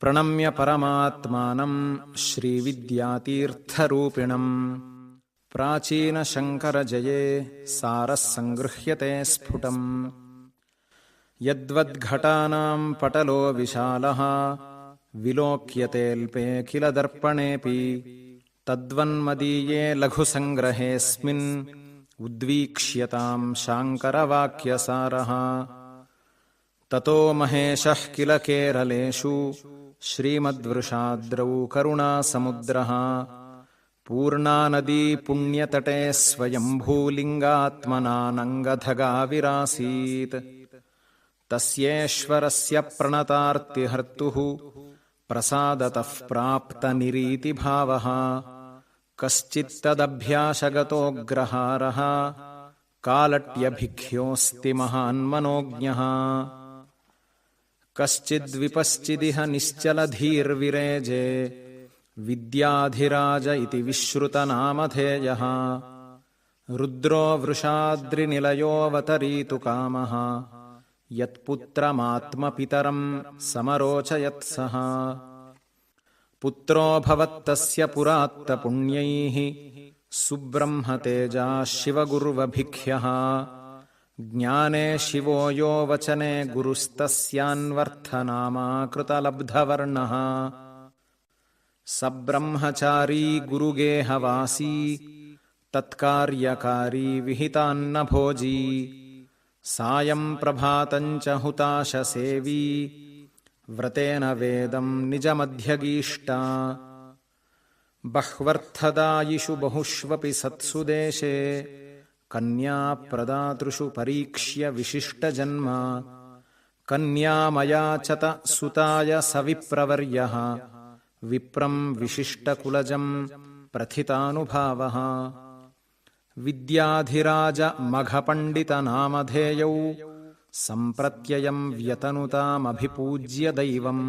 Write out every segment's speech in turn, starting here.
ಪ್ರಣಮ್ಯ ಪರಮಾತ್ಮಾನಂ ಶ್ರೀವಿದ್ಯಾತೀರ್ಥರೂಪಿಣಂ ಪ್ರಾಚೀನಶಂಕರಜಯೇ ಸಾರಃ ಸಂಗೃಹ್ಯತೆ ಸ್ಫುಟಂ ಯದ್ವದ್ಘಟಾನಾಂ ಪಟಲೋ ವಿಶಾಲಃ ವಿಲೋಕ್ಯತೆऽಲ್ಪೇ ಕಿಲ ದರ್ಪಣೇಪಿ ತದ್ವನ್ಮದೀಯೇ ಲಘುಸಂಗ್ರಹೇऽಸ್ಮಿನ್ ಉದ್ವೀಕ್ಷ್ಯತಾಂ ಶಾಂಕರವಾಕ್ಯಸಾರಃ ತತೋ ಮಹೇಶಃ ಕಿಲ ಕೇರಲೇಷು ಶ್ರೀಮದ್ವೃಷಾದ್ರೌ ಕರುಣಾಸಮುದ್ರಃ ಪೂರ್ಣಾ ನದೀ ಪುಣ್ಯತಟೇ ಸ್ವಯಂಭೂಲಿಂಗಾತ್ಮನಾನಂಗಧಗಾವಿರಾಸೀತ್ ತಸ್ಯೇಶ್ವರಸ್ಯ ಪ್ರಣತಾರ್ತಿಹರ್ತುಃ ಪ್ರಸಾದತಃ ಪ್ರಾಪ್ತನಿರೀತಿಭಾವಃ ಕಶ್ಚಿತ್ತದಭ್ಯಾಸಗತೋಗ್ರಹಾರಃ ಕಾಲಟ್ಯಭಿಖ್ಯೋऽಸ್ತಿ ಮಹಾನ್ಮನೋಜ್ಞಃ ಕಶ್ಚಿದ್ವಿಪಶ್ಚಿದಿಹ ನಿಶ್ಚಲಧೀರ್ವಿರೇಜೆ ವಿದ್ಯಾಧಿರಾಜ ಇತಿ ವಿಶ್ರುತನಾಮಧೇಯಃ ರುದ್ರೋ ವೃಷಾದ್ರಿನಿಲಯೋऽವತರೀತು ಕಾಮಃ ಯತ್ಪುತ್ರಮಾತ್ಮಪಿತರಂ ಸಮರೋಚಯತ್ ಸಃ ಪುತ್ರೋ ಭವತ್ತಸ್ಯ ಪುರಾತ್ತಪುಣ್ಯೈಃ ಸುಬ್ರಹ್ಮತೇಜಾ ಶಿವಗುರ್ವಭಿಖ್ಯಃ ಜ್ಞಾನೇ ಶಿವೋ ಯೋ ವಚನೆ ಗುರುಸ್ತಸ್ಯಾನ್ವರ್ಥನಾಮಾಕೃತಲಬ್ಧವರ್ಣಃ ಸಬ್ರಹ್ಮಚಾರೀ ಗುರುಗೇಹವಾಸೀ ತತ್ಕಾರ್ಯಕಾರೀ ವಿಹಿತಾನ್ನ ಭೋಜೀ ಸಾಯಂ ಪ್ರಭಾತಂಚ ಹುತಾಶಸೇವೀ ವ್ರತೇನ ವೇದಂ ನಿಜಮಧ್ಯಗೀಷ್ಟಾ ಬಹ್ವರ್ಥದಾಯಿಷು ಬಹುಷ್ವಪಿ ಸತ್ಸು ದೇಶೇ ಕನ್ಯಾ ಪ್ರದಾತೃಷು ಪರೀಕ್ಷ್ಯ ವಿಶಿಷ್ಟಜನ್ಮ ಕನ್ಯಾಮಯಾಚತ ಸುತಾಯ ಸವಿಪ್ರವರ್ಯಃ ವಿಪ್ರಂ ವಿಶಿಷ್ಟಕುಲಜಂ ಪ್ರಥಿತಾನುಭಾವಃ ವಿದ್ಯಾಧಿರಾಜ ಮಘಪಂಡಿತನಾಮಧೇಯೌ ಸಂಪ್ರತ್ಯಯಂ ವ್ಯತನುತಾಮಭಿಪೂಜ್ಯ ದೈವಂ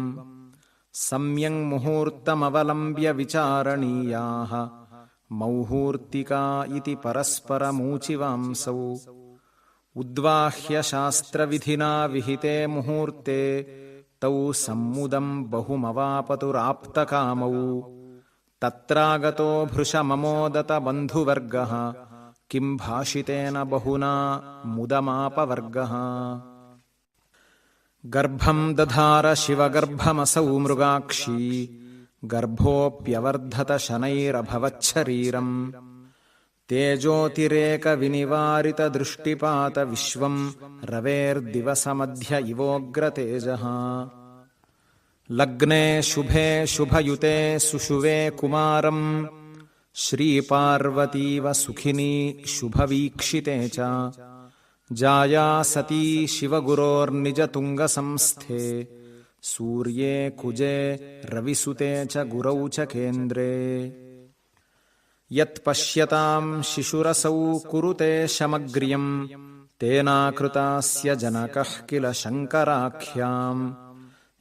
ಸಮ್ಯಕ್ ಮುಹೂರ್ತಮವಲಂಬ್ಯ ವಿಚಾರಣೀಯಾಃ ಮೌಹೂರ್ತಿಕಾ ಇತಿ ಪರಸ್ಪರಮೂಚಿವಾಂಸೌ ಉದ್ವಾಹ್ಯ ಶಾಸ್ತ್ರವಿಧಿನಾ ವಿಹಿತೆ ಮುಹೂರ್ತೆ ತೌ ಸಮ್ಮುದಂ ಬಹುಮವಾಪತುರಾಪ್ತಕಾಮೌ ತತ್ರಾಗತೋ ಭೃಶಮಮೋದತ ಬಂಧುವರ್ಗಃ ಕಿಂ ಭಾಷಿತೇನ ಬಹುನಾ ಮುದಮಾಪವರ್ಗಃ ಗರ್ಭಂ ದಧಾರ ಶಿವಗರ್ಭಮಸೌ ಮೃಗಾಕ್ಷಿ ಗರ್ಭೋಪ್ಯವರ್ಧತ ಶನೈರಭವಚ್ಛರೀರಂ ತೇಜೋತಿರೇಕ ವಿನಿವಾರಿತ ದೃಷ್ಟಿಪಾತ ವಿಶ್ವಂ ರವೇರ್ದಿವಸಮಧ್ಯ ಇವೋಗ್ರತೇಜಃ ಲಗ್ನೆ ಶುಭೆ ಶುಭಯುತೆ ಸುಷುವೆ ಕುಮಾರಂ ಶ್ರೀಪಾರ್ವತೀವ ಸುಖಿನಿ ಶುಭವೀಕ್ಷಿತೆ ಚ ಜಾಯಾ ಸತೀ ಶಿವಗುರೋರ್ನಿಜತುಂಗಸಂಸ್ಥೆ ಸೂರ್ಯೇ ಕುಜೆ ರವಿಸುತೆ ಚ ಗುರೌ ಚ ಕೇಂದ್ರೇ ಯತ್ ಪಶ್ಯತಾಂ ಶಿಶುರಸೌ ಕುರುತೆ ಶಮಗ್ರ್ಯಂ ತೇನಾಕೃತಾಸ್ಯ ಜನಕಃ ಕಿಲ ಶಂಕರಾಖ್ಯಾಂ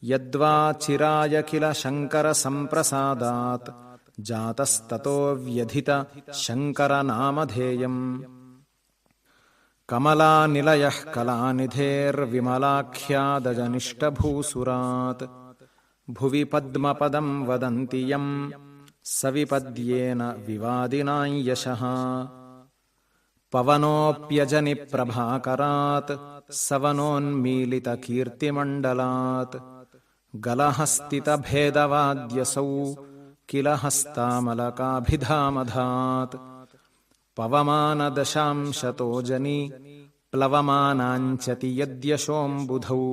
ಯದ್ವಾ ಚಿರಾಯ ಕಿಲ ಶಂಕರ ಸಂಪ್ರಸಾದಾತ್ ಜಾತಸ್ತತೋ ವ್ಯಧಿತ ಶಂಕರನಾಮಧೇಯಂ ಕಮಲಾನಿಲಯಃ ಕಲಾನಿಧೇರ್ವಿಮಲಾಖ್ಯಾದಜನಿಷ್ಠಭೂಸುರಾತ್ ಭುವಿ ಪದ್ಮಪದಂ ವದಂತಿ ಯಂ ಸವಿಪದ್ಯೇನ ವಿವಾದಿನಾಂ ಯಶಃ ಪವನೋಪ್ಯಜನಿ ಪ್ರಭಾಕರಾತ್ ಸವನೋನ್ಮೀಲಿತ ಕೀರ್ತಿಮಂಡಲಾತ್ ಗಲಹಸ್ತಿತಭೇದವಾದ್ಯಸೌ ಕಿಲ ಹಸ್ತಾಮಲಕಾಭಿಧಾಮಧಾತ್ ಪವಮಾನದಶಾಂಶತೋ ಜನಿ ಪ್ಲವಮಾನಾಂಚತಿ ಯದ್ಯಶೋಂಬುಧೌ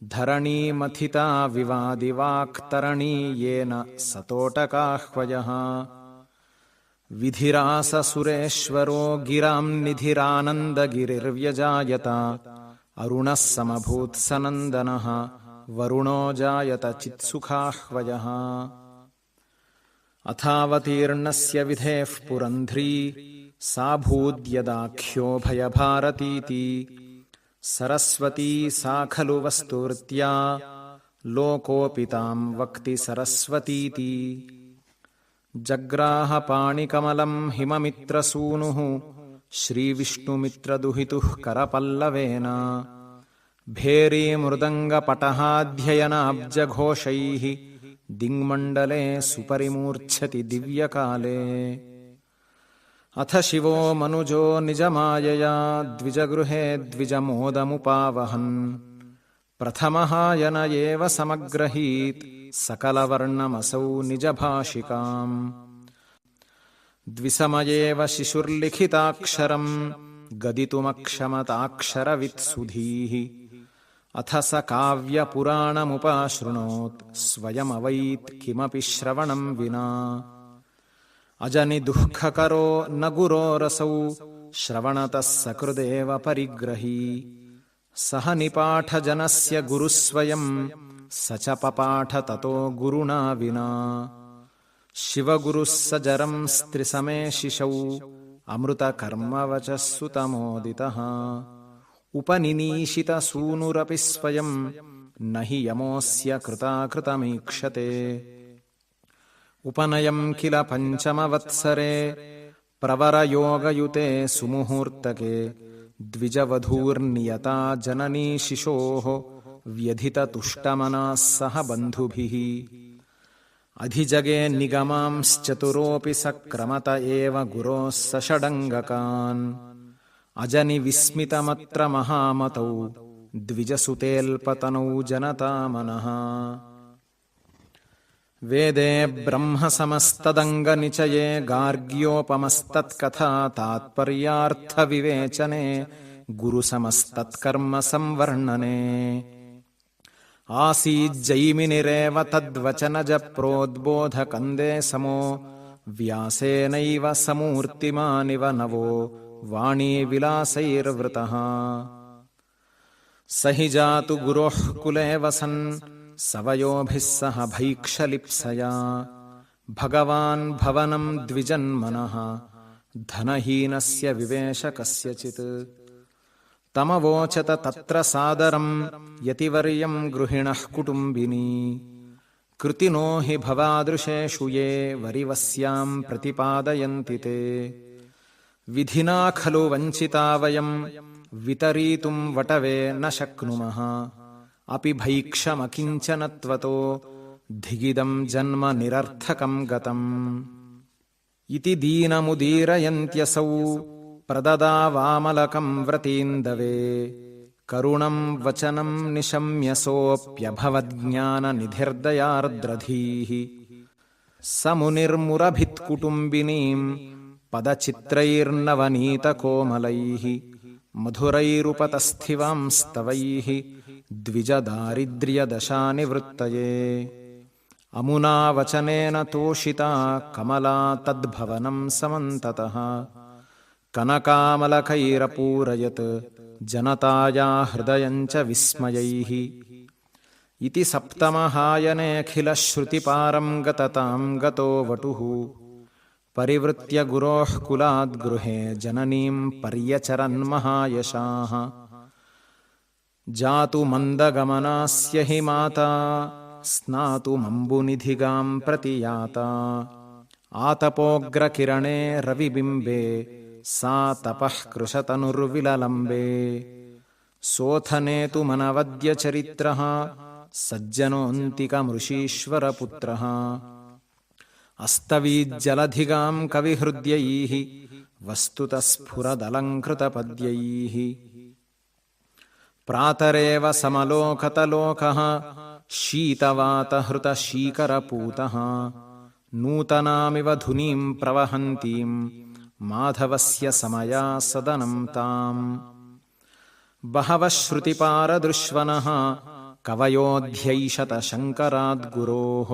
ಧರಣೀಮಥಿತಾ ವಿವಾದಿವಾಕ್ತರಣೀ ಯೇನ ಸತೋಟಕಾಹ್ವಯಃ ವಿಧಿರಾಸ ಸುರೇಶ್ವರೋ ಗಿರಾಂ ನಿಧಿರಾನಂದಗಿರಿರ್ವ್ಯಜಾಯತ ಅರುಣಃ ಸಮಭೂತ್ಸನಂದನಃ ವರುಣೋ ಜಾಯತ ಚಿತ್ಸುಖಾಹ್ವಯಃ ಅಥಾವತೀರ್ಣಸ್ಯ ವಿಧೇಃ ಪುರಂಧ್ರೀ ಸಾ ಭೂದ್ಯದಾಖ್ಯೋ ಭಯಭಾರತೀತಿ ಸರಸ್ವತೀ ಸಾ ಖಲು ವಸ್ತುರ್ತ್ಯಾ ಲೋಕೋಪಿ ತಾಂ ವಕ್ತಿ ಸರಸ್ವತೀತಿ ಜಗ್ರಾಹ ಪಾಣಿಕಮಲಂ ಹಿಮಮಿತ್ರಸೂನುಃ ಶ್ರೀವಿಷ್ಣುಮಿತ್ರದುಹಿತುಃ ಕರಪಲ್ಲವೇನ भेरीमृदङ्गपटहाध्ययनाब्जघोषैः दिङ्मण्डले सुपरिमूर्च्छति दिव्यकाले। अथ शिवो मनुजो निजमायया द्विजगृहे द्विजमोदमुपावहन् प्रथमहायन एव समग्रहीत् सकलवर्णमसौ निजभाषिकाम्। द्विसमयेव शिशुर्लिखिताक्षरम् गदितुमक्षमताक्षरवित्सुधीः। अथ स काव्यपुराणमुपाशृणोत् स्वयमवैत् किमपि श्रवणं विना। अजनिदुःखकरो न गुरोरसौ श्रवणतः सकृदेव परिग्रही। सः निपाठजनस्य गुरुस्वयं स च पपाठ ततो गुरुणा विना। शिवगुरुः स जरं स्त्रिसमे शिशौ अमृतकर्मवचः सुतमोदितः। उपनिनीशितसूनुरपि स्वयं न हि यमोऽस्य कृताकृतमीक्षते। उपनयं किल पञ्चमवत्सरे प्रवरयोगयुते सुमुहूर्तके। द्विजवधूर्नियता जननी शिशोः व्यधिततुष्टमनाः सह बन्धुभिः। अधिजगे निगमांश्चतुरोऽपि सक्रमत एव गुरोः सषडङ्गकान्। अजनिविस्मितमत्र महामतौ द्विजसुतेऽल्पतनौ जनतामनः। वेदे ब्रह्मसमस्तदङ्गनिचये गार्ग्योपमस्तत्कथा तात्पर्यार्थविवेचने गुरुसमस्तत्कर्म संवर्णने। आसीज्जैमिनिरेव तद्वचनजप्रोद्बोधकन्दे समो व्यासेनैव समूर्तिमानिव नवो वाणीविलासैर्वृतः। स हि जातु गुरोः कुले वसन् सवयोभिः सह भैक्षलिप्सया। भगवान् भवनं द्विजन्मनः धनहीनस्य विवेश कस्यचित्। तमवोचत तत्र सादरं यतिवर्यं गृहिणः कुटुम्बिनी। कृतिनो हि भवादृशेषु ये वरिवस्यां प्रतिपादयन्ति ते। विधिना खलु वञ्चिता वयं वितरीतुं वटवे न शक्नुमः। अपि भैक्षमकिञ्चनत्वतो धिगिदं जन्म निरर्थकं गतम्। इति दीनमुदीरयन्त्यसौ प्रददावामलकं व्रतीन्दवे। करुणं वचनं निशम्यसोऽप्यभवज्ञाननिधिर्दयार्द्रधीः। स मुनिर्मुरभित्कुटुम्बिनीं पदचित्रैर्नवनीतकोमलैः मधुरैरुपतस्थिवांस्तवैः द्विजदारिद्र्यदशानिवृत्तये। अमुना वचनेन तोषिता कमला तद्भवनं समन्ततः। कनकामलकैरपूरयत् जनताया हृदयञ्च विस्मयैः। इति सप्तमहायनेऽखिलश्रुतिपारं गततां गतो वटुः। परिवृत्य गुरोः कुलाद्गृहे जननीं पर्यचरन्महायशाः। जातु मन्दगमनास्य हि माता स्नातुमम्बुनिधिगां प्रति याता। आतपोग्रकिरणे रविबिम्बे सा तपः कृशतनुर्विललम्बे। सोऽथने तु मनवद्यचरित्रः सज्जनोऽन्तिकमृषीश्वरपुत्रः। अस्तवीज्जलधिगां कविहृद्यैः वस्तुतः स्फुरदलङ्कृतपद्यैः। प्रातरेव समलोकतलोकः शीतवातहृतशीकरपूतः। नूतनामिव धुनीं प्रवहन्तीं माधवस्य समया सदनं ताम्। बहवः श्रुतिपारदृश्वनः कवयोऽध्यैषत शङ्कराद्गुरोः।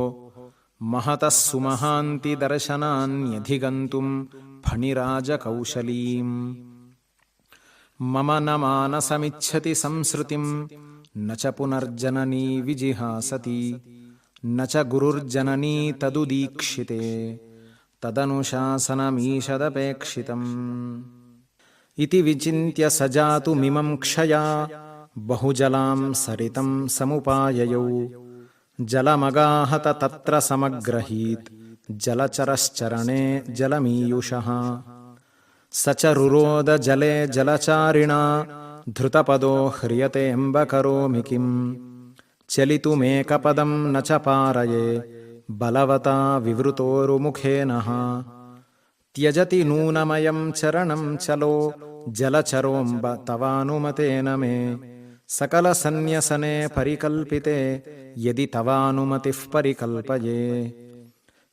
महतः सुमहान्तिदर्शनान्यधिगन्तुं फणिराजकौशलीम्। मम न मानसमिच्छति संसृतिं न च पुनर्जननी विजिहासति। न च गुरुर्जननी तदुदीक्षिते तदनुशासनमीषदपेक्षितम्। इति विचिन्त्य स जातुमिमं क्षया बहुजलां सरितं समुपाययौ। जलमगाहत तत्र समग्रहीत् जलचरश्चरणे जलमीयुषः। स च रुरोद जले जलचारिणा ಧೃತಪದೋ ಹ್ರಿಯತೆ ಎಂಬ ಕರೋಮಿ ಕಿಂ ಚಲಿತುಮೇಕಪದಂ ನ ಚ ಪಾರಯೇ ಬಲವತಾ ವಿವೃತೋರುಮುಖೇನಃ ತ್ಯಜತಿ ನೂನಮಯಂ ಚರಣಂ ಚಲೋ ಜಲಚರೋಂಬ ತವಾನುಮತೇನ ಮೇ ಸಕಲ ಸನ್ಯಸನೆ ಪರಿಕಲ್ಪಿತೆ ಯದಿ ತವಾನುಮತಿಃ ಪರಿಕಲ್ಪಯೇ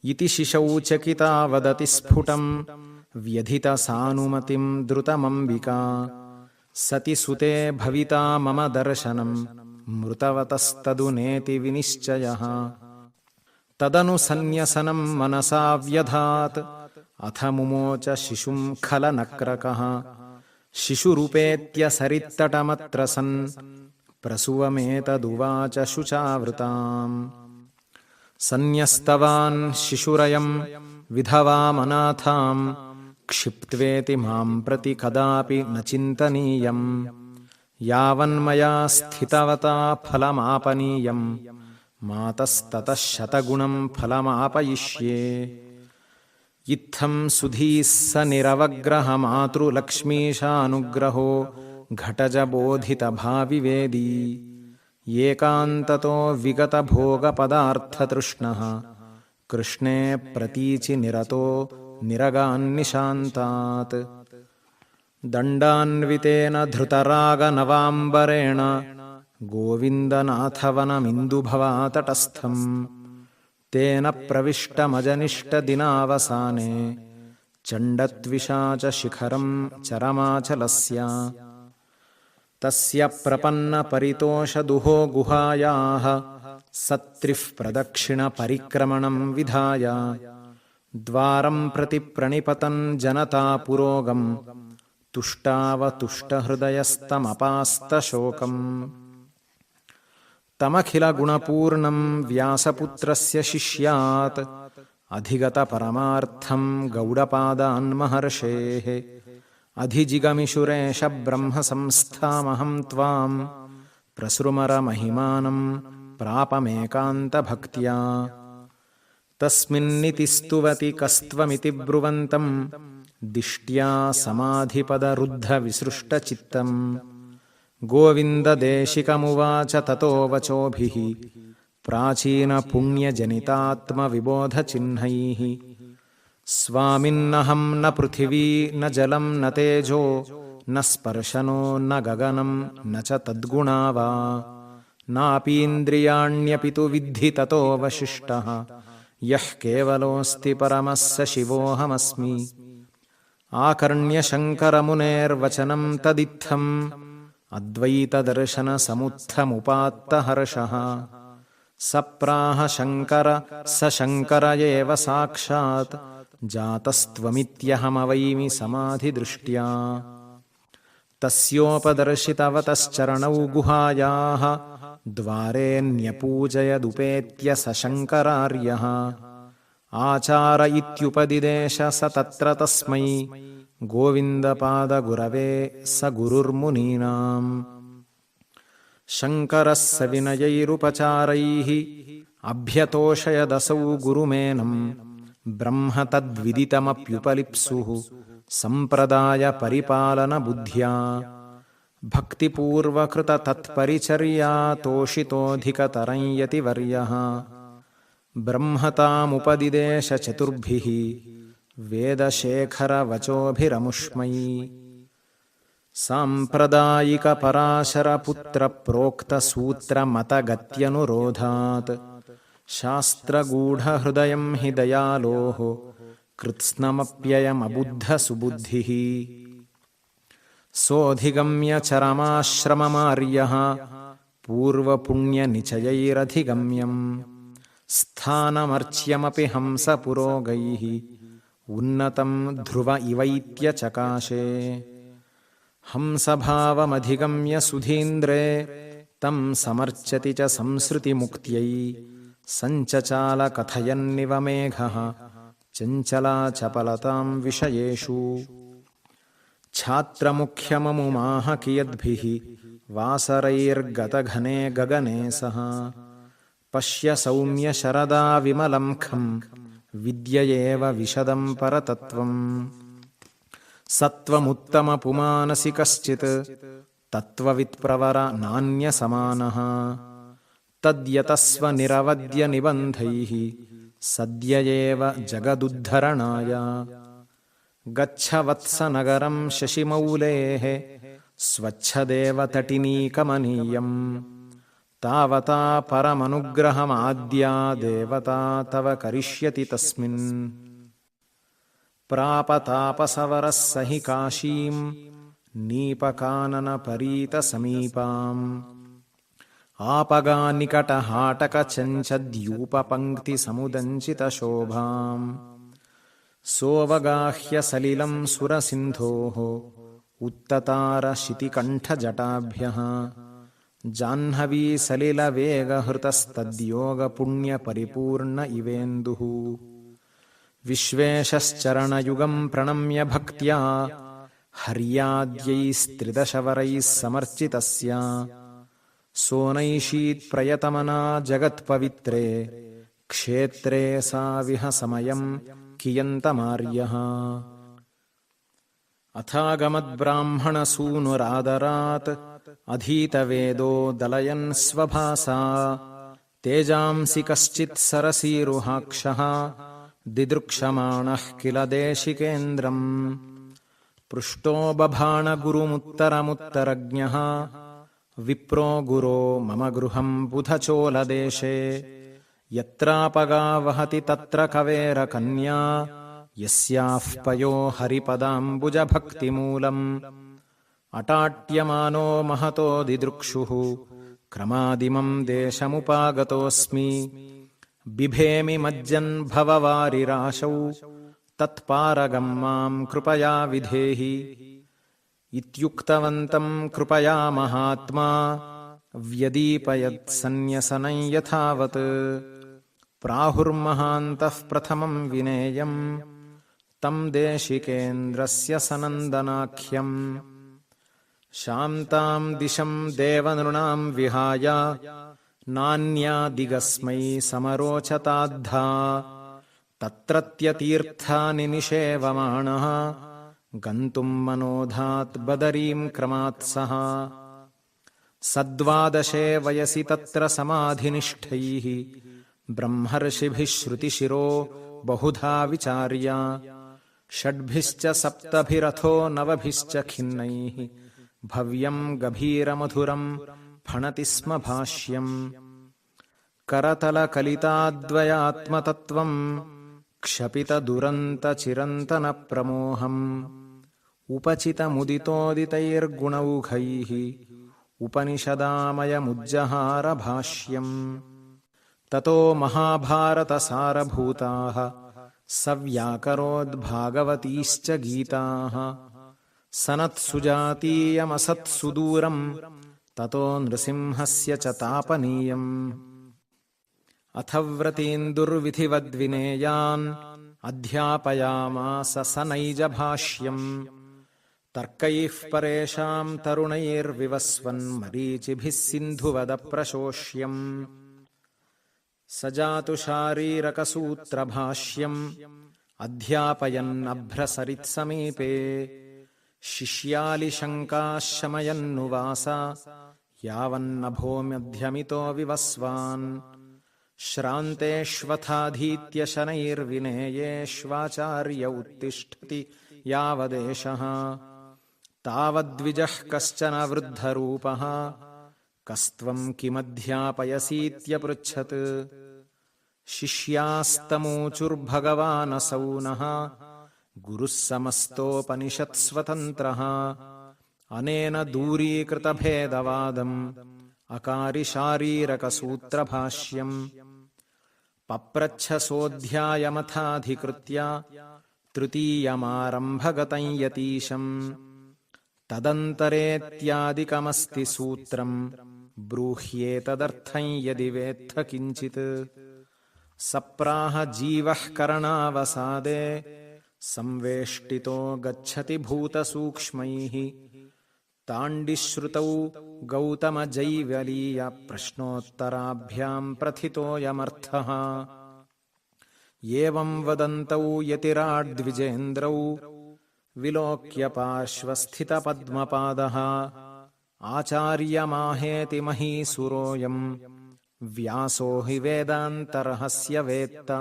ಇತಿ ಶಿಶೌ ಚಕಿತಾ ವದತಿ ಸ್ಫುಟಂ ವ್ಯಧಿತ ಸಾನುಮತಿಂ ದ್ರುತಮಂಬಿಕಾ ಸತಿ ಸುತೆ ಭವಿತಾ ಮಮ ದರ್ಶನಂ ಮೃತವತಸ್ತದು ನೇತಿ ವಿನಿಶ್ಚಯಃ ತದನು ಸನ್ಯಸನಂ ಮನಸಾ ವ್ಯಧಾತ್ ಅಥ ಮುಮೋಚ ಶಿಶುಂ ಖಲನಕ್ರಕಃ ಶಿಶುರುಪೇತ್ಯ ಸರಿತ್ತಟಮತ್ರ ಸನ್ ಪ್ರಸುವಮೇತದುವಾಚ ಶುಚಾವೃತಾಂ ಸನ್ಯಸ್ತವಾನ್ ಶಿಶುರಯಂ ವಿಧವಾಮನಾಥಾಂ ಕ್ಷಿಪ್ತ್ವೇತಿ ಮಾಂ ಪ್ರತಿ ಕದಾಪಿ ನ ಚಿಂತನೀಯಂ ಯಾವನ್ಮಯಾ ಸ್ಥಿತವತಾ ಫಲಮಾಪನೀಯಂ ಮಾತಸ್ತತಃ ಶತಗುಣಂ ಫಲಮಾಪಯಿಷ್ಯೇ ಇತ್ತಂ ಸುಧೀಃ ಸ ನಿರವಗ್ರಹ ಮಾತೃಲಕ್ಷ್ಮೀಶಾನುಗ್ರಹೋ ಘಟಜಬೋಧಿತ ಭಾವಿವೇದಿ ಏಕಾಂತತೋ ವಿಗತ ಭೋಗ ಪದಾರ್ಥತೃಷ್ಣಃ ಕೃಷ್ಣೇ ಪ್ರತೀಚಿ ನಿರತೋ ನಿರಗಾನ್ನಿಶಾಂತಾತ್ ದಂಡಾನ್ವಿತೇನ ಧೃತರಾಗ ನವಾಂಬರೇಣ ಗೋವಿಂದನಾಥವನಮಿಂದುಭವಾ ತಟಸ್ಥಂ ತೇನ ಪ್ರವಿಷ್ಟಮಜನಿಷ್ಟ ದಿನಾವಸಾನೆ ಚಂಡತ್ವಿಷಾಚ ಶಿಖರಂ ಚರಮಾಚಲಸ್ಯ ತಸ್ಯ ಪ್ರಪನ್ನ ಪರಿತೋಷ ದುಹೋ ಗುಹಾಯಾಃ ಸತ್ರಿಃ ಪ್ರದಕ್ಷಿಣ ಪರಿಕ್ರಮಣಂ ವಿಧಾಯ ದ್ವಾರಂ ಪ್ರತಿ ಪ್ರಣಿಪತನ್ ಜನತಾ ಪುರೋಗಂ ತುಷ್ಟಾವತುಷ್ಟಹೃದಯಸ್ತಮಪಾಸ್ತಶೋಕಂ ತಮಖಿಲ ಗುಣಪೂರ್ಣಂ ವ್ಯಾಸಪುತ್ರಸ್ಯ ಶಿಷ್ಯಾತ್ ಅಧಿಗತ ಪರಮಾರ್ಥಂ ಗೌಡಪಾದಾನ್ ಮಹರ್ಷೇಃ ಅಧಿಜಿಗಮಿಷುರೇಶ ಬ್ರಹ್ಮ ಸಂಸ್ಥಾಮಹಂ ತ್ವಾಂ ಪ್ರಸೃಮರ ಮಹಿಮಾನಂ ಪ್ರಾಪಮೇಕಾಂತ ಭಕ್ತ್ಯಾ ತಸ್ಮಿನ್ನಿತಿ ಸ್ತುವತಿ ಕಸ್ತ್ವಮಿತಿ ಬ್ರುವಂತಂ ದಿಷ್ಟ್ಯಾ ಸಮಾಧಿಪದ ರುದ್ಧ ವಿಸೃಷ್ಟ ಚಿತ್ತಂ ಗೋವಿಂದ ದೇಶಿಕಮುವಾಚ ತತೋ ವಚೋಭಿಃ ಪ್ರಾಚೀನ ಪುಣ್ಯಜನಿತಾತ್ಮ ವಿಬೋಧ ಚಿಹ್ನೈಃ ಸ್ವಾಮಿನ್ನಹಂ ನ ಪೃಥಿವೀ ನ ಜಲಂ ನ ತೇಜೋ ನ ಸ್ಪರ್ಶನೋ ನ ಗಗನಂ ನ ಚ ತದ್ಗುಣಾ ವಾ ನಾಪೀಂದ್ರಿಯಾಣ್ಯಪಿ ತು ವಿದ್ಧಿ ತತೋ ವಶಿಷ್ಟಃ ಯಃ ಕೇವಲೋऽಸ್ತಿ ಪರಮಃ ಸ ಶಿವೋऽಹಮಸ್ಮಿ ಆಕರ್ಣ್ಯ ಶಂಕರ ಮುನೇರ್ವಚನಂ ತದಿತ್ಥಂ ಅದ್ವೈತ ದರ್ಶನ ಸಮುತ್ಥಮುಪಾತ್ತ ಹರ್ಷಃ ಸಪ್ರಾಹ ಶಂಕರ ಸ ಶಂಕರ ಏವ ಸಾಕ್ಷಾತ್ ಜಾತಸ್ತ್ವಮಿತ್ಯಹಮವೈಮಿ ಸಮಾಧಿ ದೃಷ್ಟ್ಯಾ ತಸ್ಯೋಪದರ್ಶಿತವತಶ್ಚರಣೌ ಗುಹಾಯಾಃ ದ್ವಾರೇऽನ್ಯಪೂಜಯದುಪೇತ್ಯ ಸ ಶಂಕರಾರ್ಯಃ ಆಚಾರ ಇತ್ಯುಪದಿದೇಶ ಸ ತತ್ರ ತಸ್ಮೈ ಗೋವಿಂದಪಾದ ಗುರವೇ ಸ ಗುರುರ್ಮುನೀನಾಂ ಶಂಕರಃ ಸ ವಿನಯೈರುಪಚಾರೈಃ ಅಭ್ಯತೋಷಯದಸೌ ಗುರುಮೇನಂ ಬ್ರಹ್ಮ ತದ್ವಿದಿತಮಪ್ಯುಪಲಿಪ್ಸುಃ ಸಂಪ್ರದಾಯ ಪರಿಪಾಲನ ಬುದ್ಧ್ಯಾ ಭಕ್ತಿಪೂರ್ವಕೃತ ತತ್ಪರಿಚರ್ಯಾ ತೋಷಿತೋಧಿಕತರಂ ಯತಿವರ್ಯಃ ಬ್ರಹ್ಮತಾಮುಪದಿದೇಶ ಚತುರ್ಭಿಃ ವೇದಶೇಖರ ವಚೋಭಿರಮುಷ್ಮೈ ಸಾಂಪ್ರದಾಯಿಕ ಪರಾಶರ ಪುತ್ರ ಪ್ರೋಕ್ತ ಸೂತ್ರ ಮತಗತ್ಯನುರೋಧಾತ್ ಶಾಸ್ತ್ರಗೂಢ ಹೃದಯಂ ಹಿ ದಯಾಲೋಃ ಕೃತ್ಸ್ನಮಪ್ಯಯಮಬುದ್ಧ ಸುಬುದ್ಧಿಃ ಸೋಧಿಗಮ್ಯ ಚರಮಾಶ್ರಮಮಾರ್ಯಃ ಪೂರ್ವಪುಣ್ಯನಿಚಯೈರಧಿಗಮ್ಯಂ ಸ್ಥಾನಮರ್ಚ್ಯಮಪಿ ಹಂಸ ಪುರೋಗೈಃ ಉನ್ನತಂ ಧ್ರುವ ಇವೈತ್ಯ ಚಕಾಶೇ ಹಂಸಭಾವಮಧಿಗಮ್ಯ ಸುಧೀಂದ್ರೇ ತಂ ಸಮರ್ಚ್ಯತಿ ಚ ಸಂಸೃತಿಮುಕ್ತ್ಯೈ ಸಂಚಚಾಲ ಕಥಯನ್ನಿವ ಮೇಘಃ ಚಂಚಲಾ ಚಪಲತಾಂ ವಿಷಯೇಷು ಛಾತ್ರಮುಖ್ಯಮಮುಮಾಹ ಕಿಯದ್ಭಿಃ ವಾಸರೈರ್ಗತಘನೆ ಗಗನೆ ಸಹ ಪಶ್ಯ ಸೌಮ್ಯ ಶರದಾ ವಿಮಲಂ ಖಂ ವಿದ್ಯಯೇವ ವಿಶದಂ ಪರತತ್ವಂ ಸತ್ವಮುತ್ತಮ ಪುಮಾನಸಿ ಕಶ್ಚಿತ್ ತತ್ವವಿತ್ಪ್ರವರ ನಾನ್ಯ ಸಮಾನಃ ತದ್ಯತಸ್ವ ನಿರವದ್ಯ ನಿಬಂಧೈಃ ಸದ್ಯ ಏವ ಜಗದುದ್ಧರಣಾಯ ಗಚ್ಚ ವತ್ಸ ನಗರಂ ಶಶಿಮೌಲೇಃ ಸ್ವಚ್ಛದೇವ ತಟಿನೀಕಮನೀಯಂ ತಾವತಾ ಪರಮನುಗ್ರಹಮಾದ್ಯಾ ದೇವತಾ ತವ ಕರಿಷ್ಯತಿ ತಸ್ಮಿನ್ ಪ್ರಾಪತಾಪಸವರಃ ಸಹಿ ಕಾಶೀಂ ನೀಪಕಾನನ ಪರೀತ ಸಮೀಪಾಂ ಆಪಗಾನಿಕಟ ಹಾಟಕ ಚಂಚದ್ಯೂಪ ಪಂಕ್ತಿ ಸಮುದಂಚಿತ ಶೋಭಾಂ ಸೋವಗಾಹ್ಯ ಸಲಿಲಂ ಸುರಸಿಂಧೋಃ ಉತ್ತತಾರ ಶಿತಿಕಂಠ ಜಟಾಭ್ಯಃ ಜಾಹ್ನವೀ ಸಲಿಲ ವೇಗ ಹೃತಸ್ತದ್ಯೋಗ ಪುಣ್ಯ ಪರಿಪೂರ್ಣ ಇವೇಂದುಃ ವಿಶ್ವೇಶಶ್ಚರಣಯುಗಂ ಪ್ರಣಮ್ಯ ಭಕ್ತ್ಯಾ ಹರ್ಯಾದ್ಯೈಸ್ತ್ರಿದಶವರೈಃ ಸಮರ್ಚಿತಸ್ಯ ಸೋನೈಷೀತ್ ಪ್ರಯತಮನಾ ಜಗತ್ಪವಿತ್ರೇ ಕ್ಷೇತ್ರೇ ಸಾ ವಿಹ ಸಮಯಂ ಕಿಯಂತಮಾರ್ಯಃ ಅಥಾಗಮದ್ಬ್ರಾಹ್ಮಣಸೂನುರಾದರಾತ್ ಅಧೀತವೇದೋ ದಲಯನ್ ಸ್ವಭಾಸಾ ತೇಜಾಂಸಿ ಕಶ್ಚಿತ್ ಸರಸೀರುಹಾಕ್ಷಃ ದಿದೃಕ್ಷಮಾಣಃ ಕಿಲ ದೇಶಿಕೇಂದ್ರಂ ಪೃಷ್ಟೋ ಬಭಾಣ ಗುರುಮುತ್ತರಮುತ್ತರಜ್ಞಃ ವಿಪ್ರೋ ಗುರೋ ಮಮ ಗೃಹಂ ಬುಧಚೋಲದೇಶೇ ಯತ್ರಾಪಗಾ ವಹತಿ ತತ್ರ ಕವೇರ ಕನ್ಯಾ ಯಸ್ಯಾಃ ಪಯೋ ಹರಿಪದಾಂಬುಜಭಕ್ತಿಮೂಲಂ ಅಟಾಟ್ಯಮಾನೋ ಮಹತೋ ದಿದೃಕ್ಷುಃ ಕ್ರಮಾದಿಮಂ ದೇಶಮುಪಾಗತೋಸ್ಮಿ ಬಿಭೇಮಿ ಮಜ್ಜನ್ ಭವವಾರಿರಾಶೌ ತತ್ಪಾರಗಂ ಮಾಂ ಕೃಪಯಾ ವಿಧೇಹಿ ಇತ್ಯುಕ್ತವಂತಂ ಕೃಪಯಾ ಮಹಾತ್ಮಾ ವ್ಯದೀಪಯತ್ ಸನ್ಯಸನಂ ಯಥಾವತ್ ಪ್ರಾಹುರ್ಮಹಾಂತಃ ಪ್ರಥಮಂ ವಿನೇಯಂ ತಂ ದೇಶಿಕೇಂದ್ರಸ್ಯ ಸನಂದನಾಖ್ಯಂ ಶಾಂತಾಂ ದಿಶಂ ದೇವನೃಣಾಂ ವಿಹಾಯ ನಾನ್ಯಾದಿಗಸ್ಮೈ ಸಮರೋಚತಾದ್ಧಾ ತತ್ರತ್ಯತೀರ್ಥಾನಿ ನಿಷೇವಮಾಣಃ ಗಂತುಂ ಮನೋಧಾತ್ ಬದರೀಂ ಕ್ರಮಾತ್ ಸಹ ಸದ್ವಾದಶೇ ವಯಸಿ ತತ್ರ ಸಮಾಧಿನಿಷ್ಠೈಃ ಬ್ರಹ್ಮರ್ಷಿಭಿಃ ಶ್ರುತಿಶಿರೋ ಬಹುಧಾ ವಿಚಾರ್ಯ ಷಡ್ಭಿಶ್ಚ ಸಪ್ತಭಿರಥೋ ನವಭಿಶ್ಚ ಖಿನ್ನೈಃ ಭವ್ಯಂ ಗಭೀರಮಧುರಂ ಫಣತಿ ಸ್ಮ ಭಾಷ್ಯಂ ಕರತಲಕಲಿತಾದ್ವಯಾತ್ಮತತ್ವಂ ಕ್ಷಪಿತದುರಂತಚಿರಂತನ ಪ್ರಮೋಹಂ ಉಪಚಿತಮುದಿತೋದಿತೈರ್ಗುಣೌಘೈಃ ಉಪನಿಷದಾಮಯಮುಜ್ಜಹಾರ ಭಾಷ್ಯಂ ತತೋ ಮಹಾಭಾರತಸಾರಭೂತಾಃ ಸವ್ಯಾಕರೋದ್ಭಾಗವತೀಶ್ಚ ಗೀತಾಃ ಸನತ್ಸುಜಾತೀಯಮಸತ್ಸುದೂರಂ ತತೋ ನೃಸಿಂಹಸ್ಯ ಚ ತಾಪನೀಯಂ ಅಥವ್ರತೀಂದುರ್ವಿಧಿವದ್ವಿನೇಯಾನ್ ಅಧ್ಯಾಪಯಾಮಾಸ ಸ ನೈಜ ಭಾಷ್ಯಂ ತರ್ಕೈಃ ಪರೇಷಾಂ ತರುಣೈರ್ವಿವಸ್ವನ್ ಮರೀಚಿಭಿಃ ಸಿಂಧುವದ ಪ್ರಶೋಷ್ಯಂ ಸ ಜಾತು ಶಾರೀರಕಸೂತ್ರಭಾಷ್ಯಂ ಅಧ್ಯಾಪಯನ್ನಭ್ರಸರಿತ್ಸಮೀಪೇ ಶಿಷ್ಯಾಲಿಶಂಕಾಶಮಯನ್ನುವಾಸ ಯಾವನ್ನಭೋಮ್ಯಧ್ಯಮಿತೋ ವಿವಸ್ವಾನ್ ಶ್ರಾಂತೇಷ್ವಥಾಧೀತ್ಯ ಶನೈರ್ವಿನೇಯೇಷ್ವಾಚಾರ್ಯ ಉತ್ತಿಷ್ಠತಿ ಯಾವದೇಶಃ ತಾವದ್ವಿಜಃ ಕಶ್ಚನ ವೃದ್ಧರೂಪಃ ಕಸ್ತ್ವಂ ಕಿಮಧ್ಯಾಪಯಸೀತ್ಯಪೃಚ್ಛತ್ ಶಿಷ್ಯಾಸ್ತಮೂಚುರ್ಭಗವಾನಸೌ ನಃ ಗುರುಃ ಸಮಸ್ತೋಪನಿಷತ್ಸ್ವತಂತ್ರಃ ಅನೇನ ದೂರೀಕೃತಭೇದವಾದಂ ಅಕಾರಿ ಶಾರೀರಕಸೂತ್ರಭಾಷ್ಯಂ ಪಪ್ರಚ್ಛ ಸೋಧ್ಯಾಯಮಥಾಧಿಕೃತ್ಯ ತೃತೀಯಮಾರಂಭಗತಂ ಯತೀಶಂ ತದಂತರೇತ್ಯಾದಿಕಮಸ್ತಿ ಸೂತ್ರಂ ಬ್ರೂಹ್ಯೇತದರ್ಥಂ ಯದಿ ವೇತ್ಥ ಕಿಂಚಿತ್ ಸಪ್ರಾಹ ಜೀವಃ ಕರಣಾವಸಾದೆ ಸಂವೇಷ್ಟಿತೋ ಗಚ್ಚತಿ ಭೂತಸೂಕ್ಷ್ಮೈಃ ತಾಂಡಿಶ್ರುತೌ ಗೌತಮಜೈವಲೀಯ ಪ್ರಶ್ನೋತ್ತರಾಭ್ಯಾಂ ಪ್ರಥಿತೋಯಮರ್ಥಃ ಏವಂ ವದಂತೌ ಯತಿರಾಡ್ದ್ವಿಜೇಂದ್ರೌ ವಿಲೋಕ್ಯ ಪಾರ್ಶ್ವಸ್ಥಿತಪದ್ಮಪಾದಃ आचार्यमाहेति महीसुरोऽयम् व्यासो हि वेदान्तरहस्य वेत्ता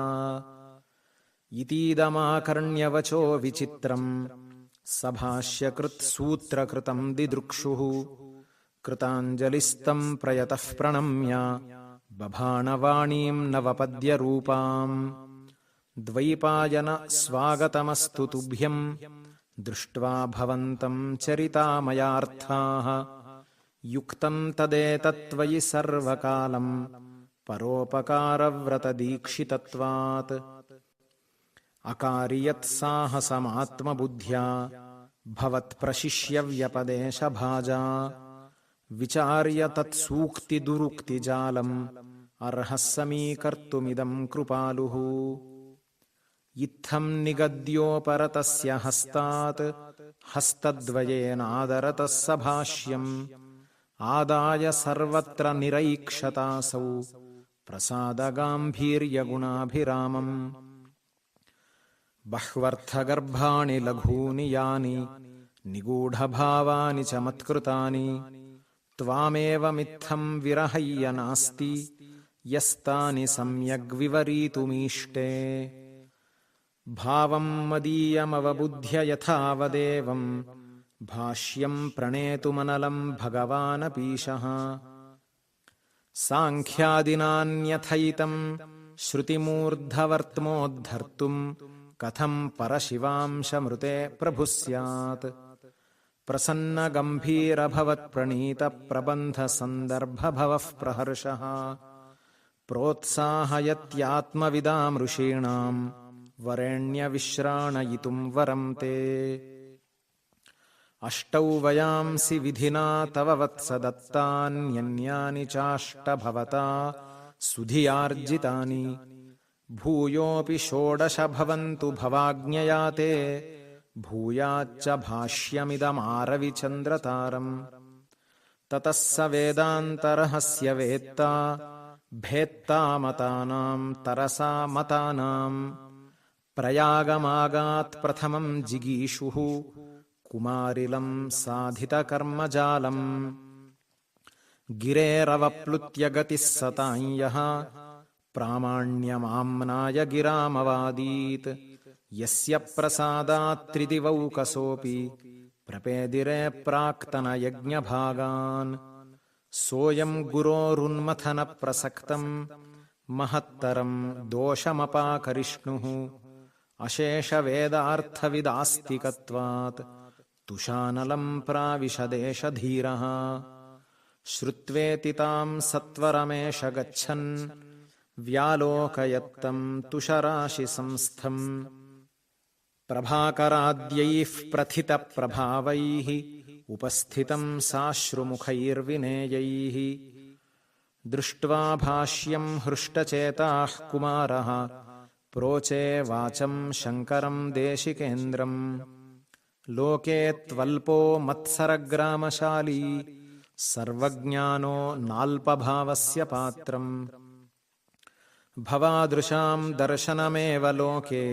इतीदमाकर्ण्यवचो विचित्रम् सभाष्यकृत् सूत्रकृतम् दिदृक्षुः कृताञ्जलिस्तम् प्रयतः प्रणम्य बभाणवाणीम् नवपद्यरूपाम् द्वैपायन स्वागतमस्तु तुभ्यम् दृष्ट्वा भवन्तम् चरितामयार्थाः युक्तम् तदेतत्त्वयि सर्वकालम् परोपकारव्रतदीक्षितत्वात् अकार्यत्साहसमात्मबुद्ध्या भवत्प्रशिष्यव्यपदेशभाजा विचार्य तत्सूक्तिदुरुक्तिजालम् अर्हः समीकर्तुमिदम् कृपालुः इत्थम् निगद्योपरतस्य हस्तात् हस्तद्वयेनादरतः स भाष्यम् आदाय सर्वत्र निरैक्षतासौ प्रसादगाम्भीर्यगुणाभिरामम् बह्वर्थगर्भाणि लघूनि यानि निगूढभावानि च मत्कृतानि त्वामेवमित्थम् विरहय्य नास्ति यस्तानि सम्यग्विवरीतुमीष्टे भावम् मदीयमवबुध्य यथावदेवम् भाष्यम् प्रणेतुमनलम् भगवानपीशः साङ्ख्यादिनान्यथैतम् श्रुतिमूर्धवर्त्मोद्धर्तुम् कथम् परशिवांशमृते प्रभुः स्यात् प्रसन्नगम्भीरभवत्प्रणीतप्रबन्धसन्दर्भभवः प्रहर्षः प्रोत्साहयत्यात्मविदाम् ऋषीणाम् वरेण्यविश्राणयितुम् वरम् ते अष्टौ वयांसि विधिना तव वत्स दत्तान्यन्यानि चाष्टभवता सुधियार्जितानि भूयोऽपि षोडश भवन्तु भवाज्ञया ते भूयाच्च भाष्यमिदमारविचन्द्रतारम् ततः स वेदान्तरहस्य वेत्ता भेत्ता मतानाम् तरसा मतानाम् प्रयागमागात् प्रथमम् जिगीषुः कुमारिलम् साधितकर्मजालम् गिरेरवप्लुत्य गतिः सतां यः प्रामाण्यमाम्नाय गिरामवादीत् यस्य प्रसादात् त्रिदिवौकसोऽपि प्रपेदिरे प्राक्तनयज्ञभागान् सोऽयम् गुरोरुन्मथनप्रसक्तम् महत्तरम् दोषमपाकरिष्णुः अशेषवेदार्थविदास्तिकत्वात् तुषानलम् प्राविशदेशधीरः श्रुत्वेति ताम् सत्वरमेष गच्छन् व्यालोकयत्तम् तुषराशिसंस्थम् प्रभाकराद्यैः प्रथितप्रभावैः उपस्थितम् साश्रुमुखैर्विनेयैः दृष्ट्वा भाष्यम् हृष्टचेताः कुमारः प्रोचे वाचम् शङ्करम् देशिकेन्द्रम् लोके त्वल्पो मत्सरग्रामशाली सर्वज्ञानो नाल्पभावस्य पात्रम् भवादृशाम् दर्शनमेव लोके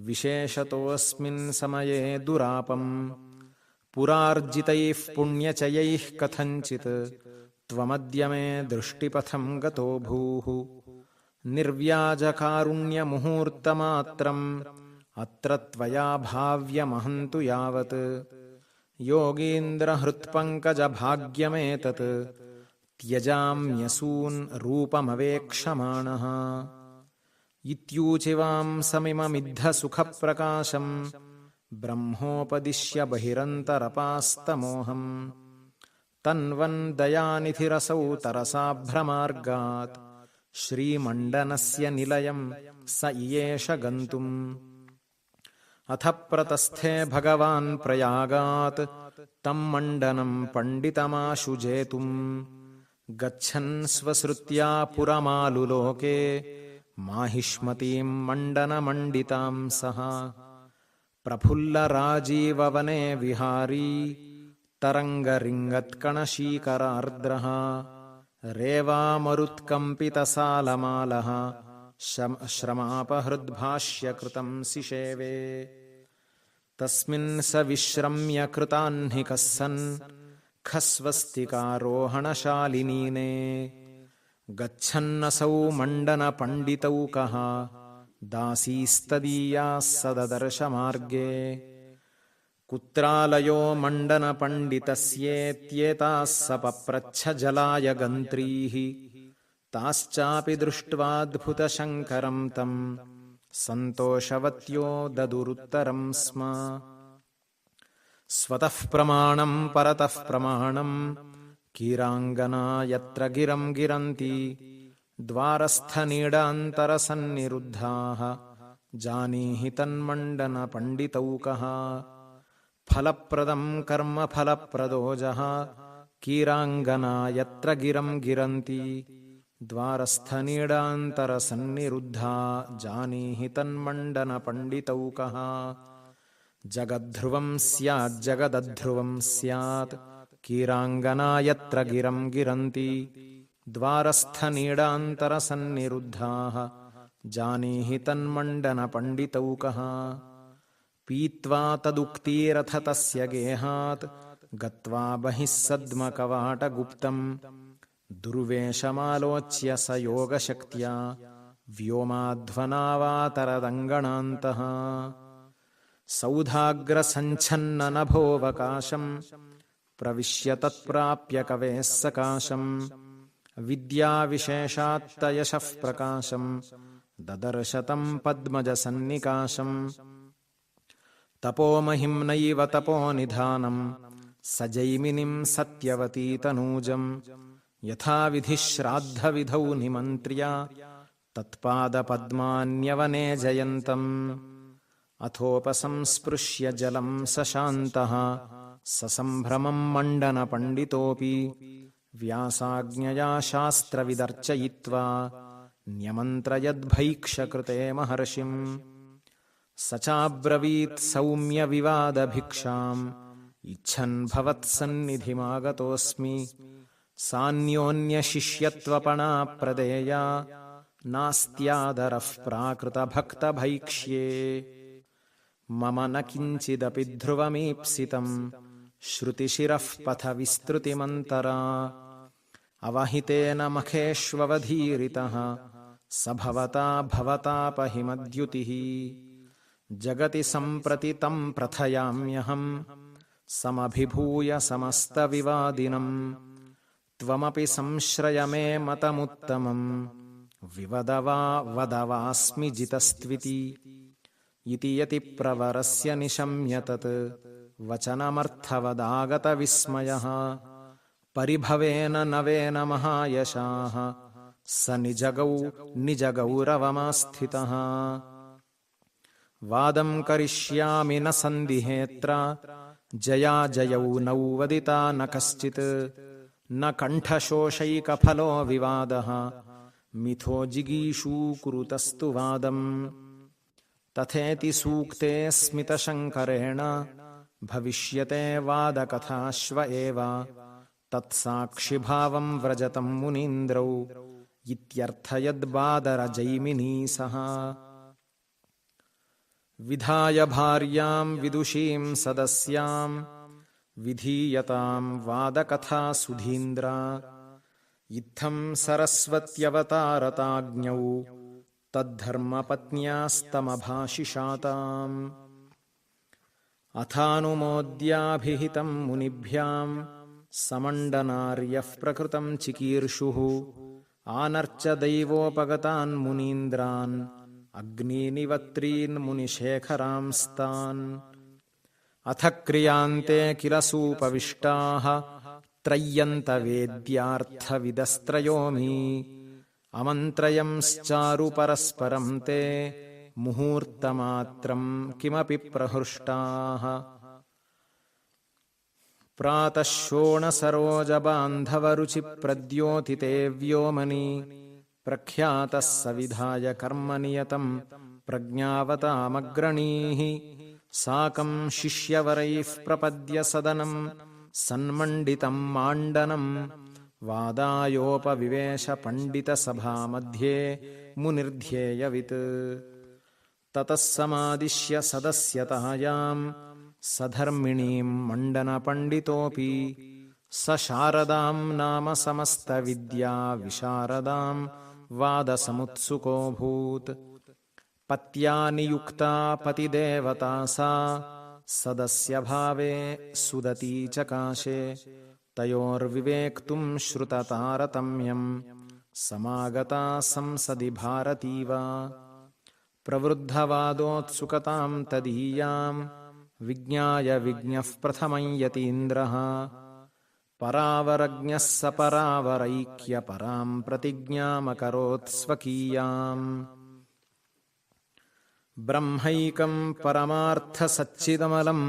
विशेषतोऽस्मिन् समये दुरापम् पुरार्जितैः पुण्यचयैः कथञ्चित् त्वमद्य मे दृष्टिपथम् गतो भूः निर्व्याजकारुण्यमुहूर्तमात्रम् अत्र त्वया भाव्यमहन्तु यावत् योगीन्द्रहृत्पङ्कजभाग्यमेतत् त्यजाम्यसून् रूपमवेक्षमाणः इत्यूचिवाम् समिममिद्धसुखप्रकाशम् ब्रह्मोपदिश्य बहिरन्तरपास्तमोहम् तन्वन् दयानिधिरसौ तरसाभ्रमार्गात् श्रीमण्डनस्य निलयम् स इयेष गन्तुम् अथ प्रतस्थे भगवान् प्रयागात् तम् मण्डनम् पण्डितमाशु जेतुम् गच्छन् स्वश्रुत्या पुरमालुलोके माहिष्मतीम् मण्डनमण्डिताम् सः प्रफुल्लराजीववने विहारी तरङ्गरिङ्गत्कणशीकरार्द्रः रेवामरुत्कम्पितसालमालः श्रमापहृद्भाष्यकृतम् सिषेवे तस्मिन् स विश्रम्य कृताह्निकः सन् खस्वस्तिकारोहणशालिनीने गच्छन्नसौ मण्डनपण्डितौकः दासीस्तदीयाः सददर्शमार्गे कुत्रालयो मण्डनपण्डितस्येत्येताः स पप्रच्छ जलाय गन्त्रीः ताश्चापि दृष्ट्वाद्भुतशङ्करं तं सन्तोषवत्यो ददुरुत्तरं स्म। स्वतः प्रमाणं परतः प्रमाणं कीराङ्गना यत्र गिरं गिरन्ति द्वारस्थनीडान्तरसन्निरुद्धाः जानीहि तन्मण्डनपण्डितौकः फलप्रदं कर्म फलप्रदोजः कीराङ्गना यत्र गिरं गिरन्ति द्वारस्थनीडान्तरसन्निरुद्धा जानीहि तन्मण्डनपण्डितौकः जगद्ध्रुवं स्याज्जगदध्रुवं स्यात् कीराङ्गना यत्र गिरं गिरन्ति द्वारस्थनीडान्तरसन्निरुद्धाः जानीहि तन्मण्डनपण्डितौकः पीत्वा तदुक्तीरथ तस्य गेहात् गत्वा बहिः सद्मकवाटगुप्तम् दुर्वेशमालोच्य स योगशक्त्या व्योमाध्वनावातरदङ्गणान्तः सौधाग्रसञ्छन्ननभोऽवकाशम् प्रविश्य तत्प्राप्य कवेः सकाशम् विद्याविशेषात्तयशः प्रकाशम् ददर्श तं पद्मजसन्निकाशम् तपोमहिम्नैव तपोनिधानम् स जैमिनिं सत्यवतीतनूजम् यथाविधिः श्राद्धविधौ निमन्त्र्य तत्पादपद्मान्यवने जयन्तम् अथोपसंस्पृश्य जलं सशान्तः ससम्भ्रमं मण्डनपण्डितोऽपि व्यासाज्ञया शास्त्रविदर्चयित्वा न्यमन्त्रयद्भैक्षकृते महर्षिम् स चाब्रवीत् सौम्यविवादभिक्षाम् इच्छन् भवत्सन्निधिमागतोऽस्मि सान्योन्यशिष्यत्वपणा प्रदेया नास्त्यादरः प्राकृतभक्तभैक्ष्ये मम न किञ्चिदपि ध्रुवमीप्सितम् श्रुतिशिरः पथ विस्तृतिमन्तरा अवहितेन मखेष्ववधीरितः स भवता भवतापहिमद्युतिः जगति सम्प्रति तं प्रथयाम्यहम् समभिभूय समस्तविवादिनम् त्वमपि संश्रय मे मतमुत्तमम् विवद वा वद वास्मि जितस्त्विति इति यति प्रवरस्य निशम्य तत् वचनमर्थवदागतविस्मयः परिभवेन नवेन महायशाः स निजगौरवमास्थितः वादं करिष्यामि न सन्दिहेऽत्र जयाजयौ नौ वदिता न कश्चित् न कण्ठशोषैकफलो विवादः मिथो जिगीषूकुरुतस्तु वादम् तथेति सूक्ते स्मितशङ्करेण भविष्यते वादकथाश्व एव तत्साक्षिभावं व्रजतं मुनीन्द्रौ इत्यर्थयद्बादरजैमिनीसः विधाय भार्यां विदुषीं सदस्यां विधीयतां वादकथा सुधीन्द्रा इत्थं सरस्वत्यवतारताज्ञौ तद्धर्मपत्न्यास्तमभाषिषाताम् अथानुमोद्याभिहितं मुनिभ्यां समण्डनार्यः प्रकृतं चिकीर्षुः आनर्च दैवोपगतान् मुनीन्द्रान् अग्निनिवत्रीन् मुनिशेखरांस्तान् अथ क्रियान्ते किल सूपविष्टाः त्रय्यन्तवेद्यार्थविदस्त्रयोमी अमन्त्रयंश्चारु परस्परं ते मुहूर्तमात्रं किमपि प्रहृष्टाः प्रातः शोणसरोजबान्धवरुचिप्रद्योतिते व्योमनि प्रख्यातः सविधाय कर्मनियतं प्रज्ञावतामग्रणीः साकं शिष्यवरैः प्रपद्य सदनं सन्मण्डितं माण्डनं वादायोपविवेश पण्डितसभामध्ये मुनिर्ध्येयवित् ततः समादिश्य सदस्यतायां सधर्मिणीं मण्डनपण्डितोऽपि ಸ ಶಾರದಾಂ ನಾಮ ಸಮಸ್ತವಿದ್ಯಾ ವಿಶಾರದಾಂ ವಾದಸಮುತ್ಸುಕೋऽಭೂತ್. ಪತ್ಯಾ ನಿಯುಕ್ತಾ ಪತಿದೇವತಾ ಸಾ ಸದಸ್ಯ ಭಾವೇ ಸುದತಿ ಚಕಾಶೆ. ತಯೋರ್ವಿವೇಕ್ತುಂ ಶ್ರುತತಾರತಮ್ಯಂ ಸಮಾಗತಾ ಸಂಸದಿ ಭಾರತೀವ. ಪ್ರವೃದ್ಧವಾದೋತ್ಸುಕತಾಂ ತದೀಯಾಂ ವಿಜ್ಞಾಯ ವಿಜ್ಞಃ ಪ್ರಥಮಂ ಯತೀಂದ್ರಃ. ಪರಾವರಜ್ಞಃ ಸ ಪರಾವರೈಕ್ಯ ಪರಾಂ ಪ್ರತಿಜ್ಞಾಮಕರೋತ್ ಸ್ವಕೀಯಾಂ. ಬ್ರಹ್ಮೈಕಂ ಪರಮಾರ್ಥಸಚ್ಚಿದಮಲಂ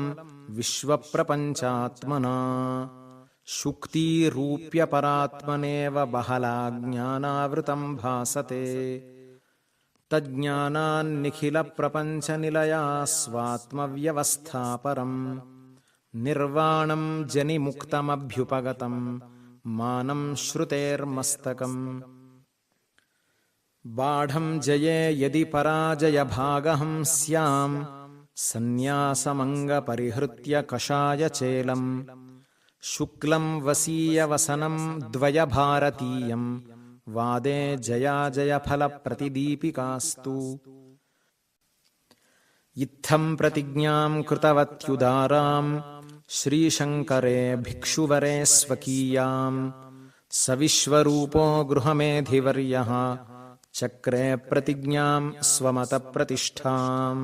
ವಿಶ್ವಪ್ರಪಂಚಾತ್ಮನಾ. ಶುಕ್ತಿರೂಪ್ಯಪರಾತ್ಮನೇವ ಬಹಳಾ ಜ್ಞಾನಾವೃತಂ ಭಾಸತೆ. ತಜ್ಞಾನಾನ್ನಿಖಿಲಪ್ರಪಂಚನಿಲಯಾ ಸ್ವಾತ್ಮವ್ಯವಸ್ಥಾ ಪರಂ. ನಿರ್ವಾಣಂ ಜನಿಮುಕ್ತಮಭ್ಯುಪಗತಂ ಮಾನಂ ಶ್ರುತೇರ್ಮಸ್ತಕಂ. ಬಾಢಂ ಜಯೇ ಯದಿ ಪರಾಜಯಭಾಗಹಂ ಸ್ಯಾಂ ಸನ್ಯಾಸಮಂಗಪರಿಹೃತ್ಯ ಕಷಾಯ ಚೇಲಂ. ಶುಕ್ಲಂ ವಸೀಯವಸನಂ ದ್ವಯಭಾರತೀಯಂ ವಾದೇ ಜಯಾಜಯಫಲಪ್ರತಿದೀಪಿಕಾಸ್ತು. ಇತ್ತಂ ಪ್ರತಿಜ್ಞಾಂ ಕೃತವತ್ಯುದಾರಾಂ ಶ್ರೀಶಂಕರೇ ಭಿಕ್ಷುವರೇ ಸ್ವಕೀಯಾಂ. ಸವಿಶ್ವರೂಪೋ ಗೃಹಮೇಧಿವರ್ಯಃ ಚಕ್ರೇ ಪ್ರತಿಜ್ಞಾಂ ಸ್ವಮತಪ್ರತಿಷ್ಠಾಂ.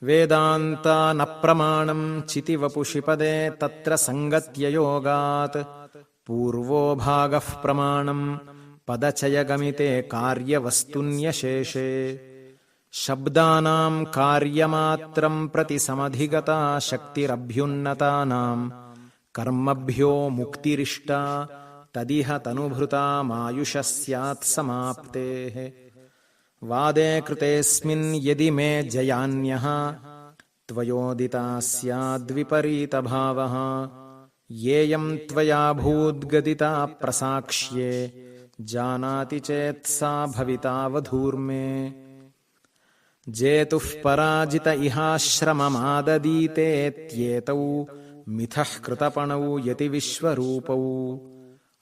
ವೇದಾಂತಾನ ಪ್ರಮಾಣಂ ಚಿತಿವಪುಷಿ ಪದೇ ತತ್ರ ಸಂಗತ್ಯಯೋಗಾತ್. ಪೂರ್ವೋ ಭಾಗಃ ಪ್ರಮಾಣಂ ಪದಚಯಗಮಿತೆ ಕಾರ್ಯವಸ್ತುನ್ಯಶೇಷೇ. ಶಬ್ದಾನಾಂ ಕಾರ್ಯಮಾತ್ರಂ ಪ್ರತಿ ಸಮಧಿಗತಾ ಶಕ್ತಿರಭ್ಯುನ್ನತಾನಾಂ. ಕರ್ಮಭ್ಯೋ ಮುಕ್ತಿರಿಷ್ಟಾ ತದಿಹ ತನುಭೃತಾಮಾಯುಷಃ ಸ್ಯಾತ್ ಸಮಾಪ್ತೇಃ. ವಾದೇ ಕೃತೇಸ್ಮಿನ್ ಯದಿ ಮೇ ಜಯಾನ್ಯಃ ತ್ವಯೋದಿತಾ ಸ್ಯಾದ್ವಿಪರೀತಭಾವಃ. ಯೇಯಂ ತ್ವಯಾ ಭೂದ್ಗದಿತಾ ಪ್ರಸಾಕ್ಷ್ಯೆ ಜಾನಾತಿ ಚೇತ್ ಸಾ ಭವಿತಾವಧೂರ್ಮೇ. ಜೇತುಃ ಪರಾಜಿತ ಇಹಾಶ್ರಮಮಾದದೀತೇತ್ಯೇತೌ ಮಿಥಃ ಕೃತಪಣೌ ಯತಿ ವಿಶ್ವರೂಪೌ.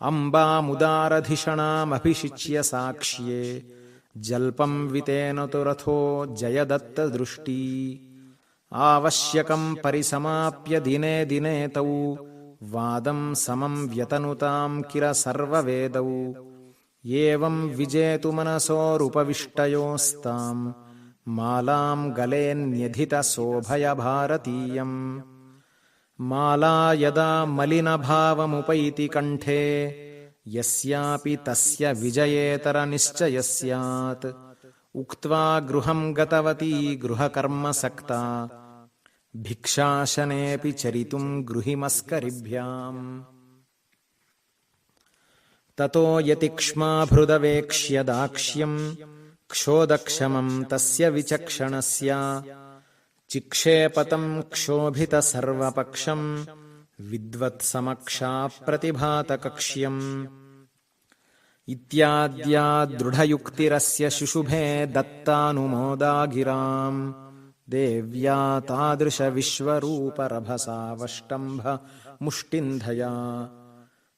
ಅಂಬಾಮುದಾರಧಿಷಣಾಮಭಿಷಿಚ್ಯ ಸಾಕ್ಷ್ಯೆ ಜಲ್ಪಂ ವಿತೇನತು ರಥೋ ಜಯದತ್ತದೃಷ್ಟೀ. ಆವಶ್ಯಕಂ ಪರಿಸಮಾಪ್ಯ ದಿನೇ ದಿನೇ ತೌ ವಾದಂ ಸಮಂ ವ್ಯತನುತಾಂ ಕಿಲ ಸರ್ವವೇದೌ. ಏವಂ ವಿಜೇತು ಮನಸೋರುಪವಿಷ್ಟಯೋಸ್ತಾಂ ಮಾಲಾಂ ಗಲೇನ್ಯಧಿತ ಶೋಭಯ ಭಾರತೀಯಂ. ಮಾಲಾ ಯದಾ ಮಲಿನಭಾವಮುಪೈತಿ ಕಂಠೆ ಯಸ್ಯಾಪಿ ತಸ್ಯ ವಿಜಯೇತರ ನಿಶ್ಚಯ ಸ್ಯಾತ್. ಉಕ್ತ್ವಾ ಗೃಹಂ ಗತವತಿ ಗೃಹಕರ್ಮಸಕ್ತಾ ಭಿಕ್ಷಾಶನೇಪಿ ಚರಿತುಂ ಗೃಹಿಮಸ್ಕರಿಭ್ಯಾಂ. ತತೋ ಯತಿಕ್ಷ್ಮಾಭೃದವೇಕ್ಷ್ಯ ದಾಕ್ಷ್ಯಂ ಕ್ಷೋದಕ್ಷಮಂ ತಸ್ಯ ವಿಚಕ್ಷಣಸ್ಯ. ಚಿಕ್ಷೇಪತಂ ಕ್ಷೋಭಿತ ಸರ್ವಪಕ್ಷಂ ವಿದ್ವತ್ಸಮಕ್ಷಾ ಪ್ರತಿಭಾತಕಕ್ಷ್ಯಂ. ಇತ್ಯಾದ್ಯಾ ದೃಢಯುಕ್ತಿರಸ್ಯ ಶುಶುಭೆ ದತ್ತಾನುಮೋದಾ ಗಿರಾಂ. ದೇವ್ಯಾ ತಾದೃಶ ವಿಶ್ವರೂಪರಭಸಾವಷ್ಟಂಭ ಮುಷ್ಟಿಂಧಯಾ.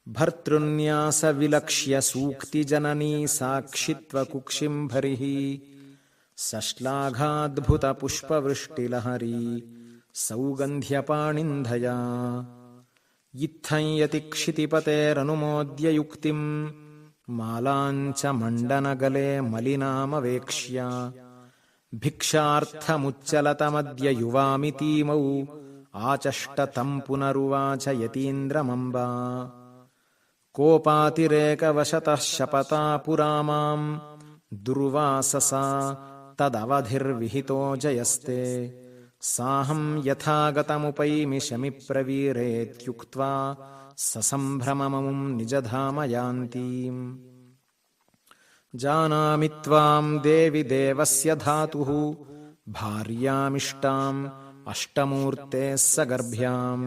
ಭರ್ತೃನ್ಯಾಸ ವಿಲಕ್ಷ್ಯ ಸೂಕ್ತಿ ಜನನೀ ಸಾಕ್ಷಿತ್ವ ಕುಕ್ಷಿಂಭರಿಃ. ಸಶ್ಲಾಘಾದ್ಭುತ ಪುಷ್ಪವೃಷ್ಟಿಲಹರಿ ಸೌಗಂಧ್ಯಪಾಣಿಂಧಯಾ. ಇತ್ತಂ ಯತಿ ಕ್ಷಿತಿಪತೇರನುಮೋದ್ಯ ಯುಕ್ತಿಂ ಮಾಲಾಂಚ ಮಂಡನಗಲೆ ಮಲಿನಾಮವೇಕ್ಷ್ಯ. ಭಿಕ್ಷಾರ್ಥಮುಚ್ಚಲತಮದ್ಯ ಯುವಾಮಿತೀಮೌ ಆಚಷ್ಟ ತಂ ಪುನರುವಾಚ ಯತೀಂದ್ರಮಂಬಾ. ಕೋಪಾತಿರೇಕವಶತಃ ಶಪತಾ ಪುರಾ ಮಾಂ ದುರ್ವಾಸಸಾ ತದವಧಿರ್ವಿಹಿತೋ ಜಯಸ್ತೆ. ಸಾಹಂ ಯಥಾಗತಮುಪೈಮಿ ಶಮಿ ಪ್ರವೀರೇತ್ಯುಕ್ತ್ವಾ ಸಸಂಭ್ರಮಮುಂ ನಿಜಧಾಮ ಯಾಂತೀಂ. ಜಾನಾಮಿ ತ್ವಾಂ ದೇವಿ ದೇವಸ್ಯ ಧಾತುಃ ಭಾರ್ಯಾಮಿಷ್ಟಾಂ ಅಷ್ಟಮೂರ್ತೇಃ ಸಗರ್ಭ್ಯಾಂ.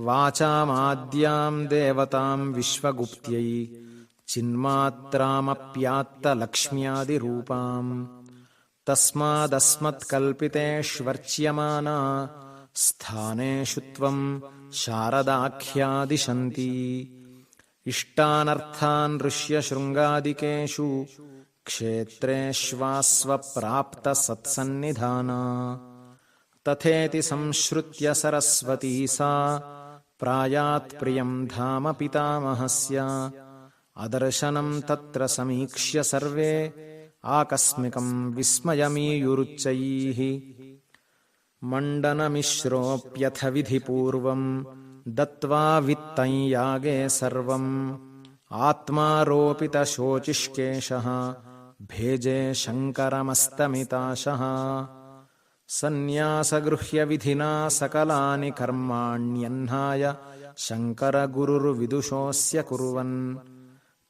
ವಾಚಾಮಾದ್ಯಾಂ ದೇವತಾಂ ವಿಶ್ವಗುಪ್ತ್ಯೈ ಚಿನ್ಮಾತ್ರಾಮಪ್ಯಾತ್ತಲಕ್ಷ್ಮ್ಯಾದಿರೂಪಾಂ. ತಸ್ಮಾದಸ್ಮತ್ಕಲ್ಪಿತೇಷ್ವರ್ಚ್ಯಮಾನಾ ಸ್ಥಾನೇಷು ತ್ವಂ ಶಾರದಾಖ್ಯಾದಿಶಂತಿ. ಇಷ್ಟಾನರ್ಥಾನ್ ಋಷ್ಯಶೃಂಗಾದಿಕೇಷು ಕ್ಷೇತ್ರೇಷ್ವಾಸ್ವಪ್ರಾಪ್ತ ಸತ್ಸನ್ನಿಧಾನ. ತಥೇತಿ ಸಂಶ್ರುತ್ಯ ಸರಸ್ವತೀ ಸಾ ಪ್ರಾಯಾತ್ ಪ್ರಿಯಂ ಧಾಮ ಪಿತಾಮಹಸ್ಯ. ಅದರ್ಶನಂ ತತ್ರ ಸಮೀಕ್ಷ್ಯ ಸರ್ವೇ ಆಕಸ್ಮಿಕಂ ವಿಸ್ಮಯಮೀಯುರುಚ್ಚೈಃ. ಮಂಡನಮಿಶ್ರೋಪ್ಯಥ ವಿಧಿಪೂರ್ವಂ ದತ್ವಾ ವಿತ್ತಂ ಯಾಗೆ ಸರ್ವಂ. ಆತ್ಮಾರೋಪಿತಶೋಚಿಷ್ಕೇಶಃ ಭೇಜೆ ಶಂಕರಮಸ್ತಮಿತಾಶಃ. ಸನ್ಯಾಸಗೃಹ್ಯವಿಧಿನಾ ಸಕಲಾನಿ ಕರ್ಮಾಣ್ಯಹ್ನಾಯ ಶಂಕರಗುರುರ್ವಿದುಷೋऽಸ್ಯ ಕುರ್ವನ್.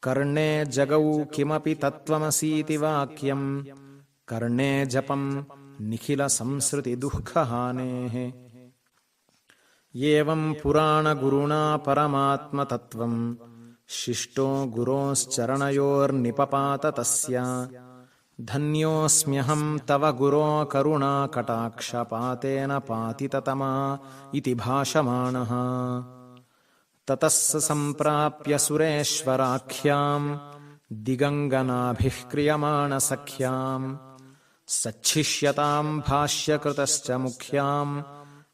ಕರ್ಣೇ ಜಗೌ ಕಿಮಪಿ ತತ್ವಮಸೀತಿ ವಾಕ್ಯಂ. ಕರ್ಣೇ ಜಪಂ ನಿಖಿಲ ಸಂಸೃತಿ ದುಃಖಹಾನೇಃ. ಏವಂ ಪುರಾಣಗುರುಣಾ ಪರಮಾತ್ಮತತ್ವಂ ಶಿಷ್ಟೋ ಗುರೋಶ್ಚರಣಯೋರ್ನಿಪಪಾತ ತಸ್ಯ. ಧನ್ಯೋಸ್ಮ್ಯಹಂ ತವ ಗುರೋ ಕರುಣಾಕಟಾಕ್ಷಪಾತೇನ ಪಾತಿತತಮಾ ಇತಿ ಭಾಷಮಾಣಃ. ತತಃ ಸ ಸಂಪ್ರಾಪ್ಯ ಸುರೇಶ್ವರಾಖ್ಯಾಂ ದಿಗಂಗನಾಭಿಃ ಕ್ರಿಯಮಾಣಸಖ್ಯಾಂ. ಸಚ್ಛಿಷ್ಯತಾಂ ಭಾಷ್ಯಕೃತಶ್ಚ ಮುಖ್ಯಾಂ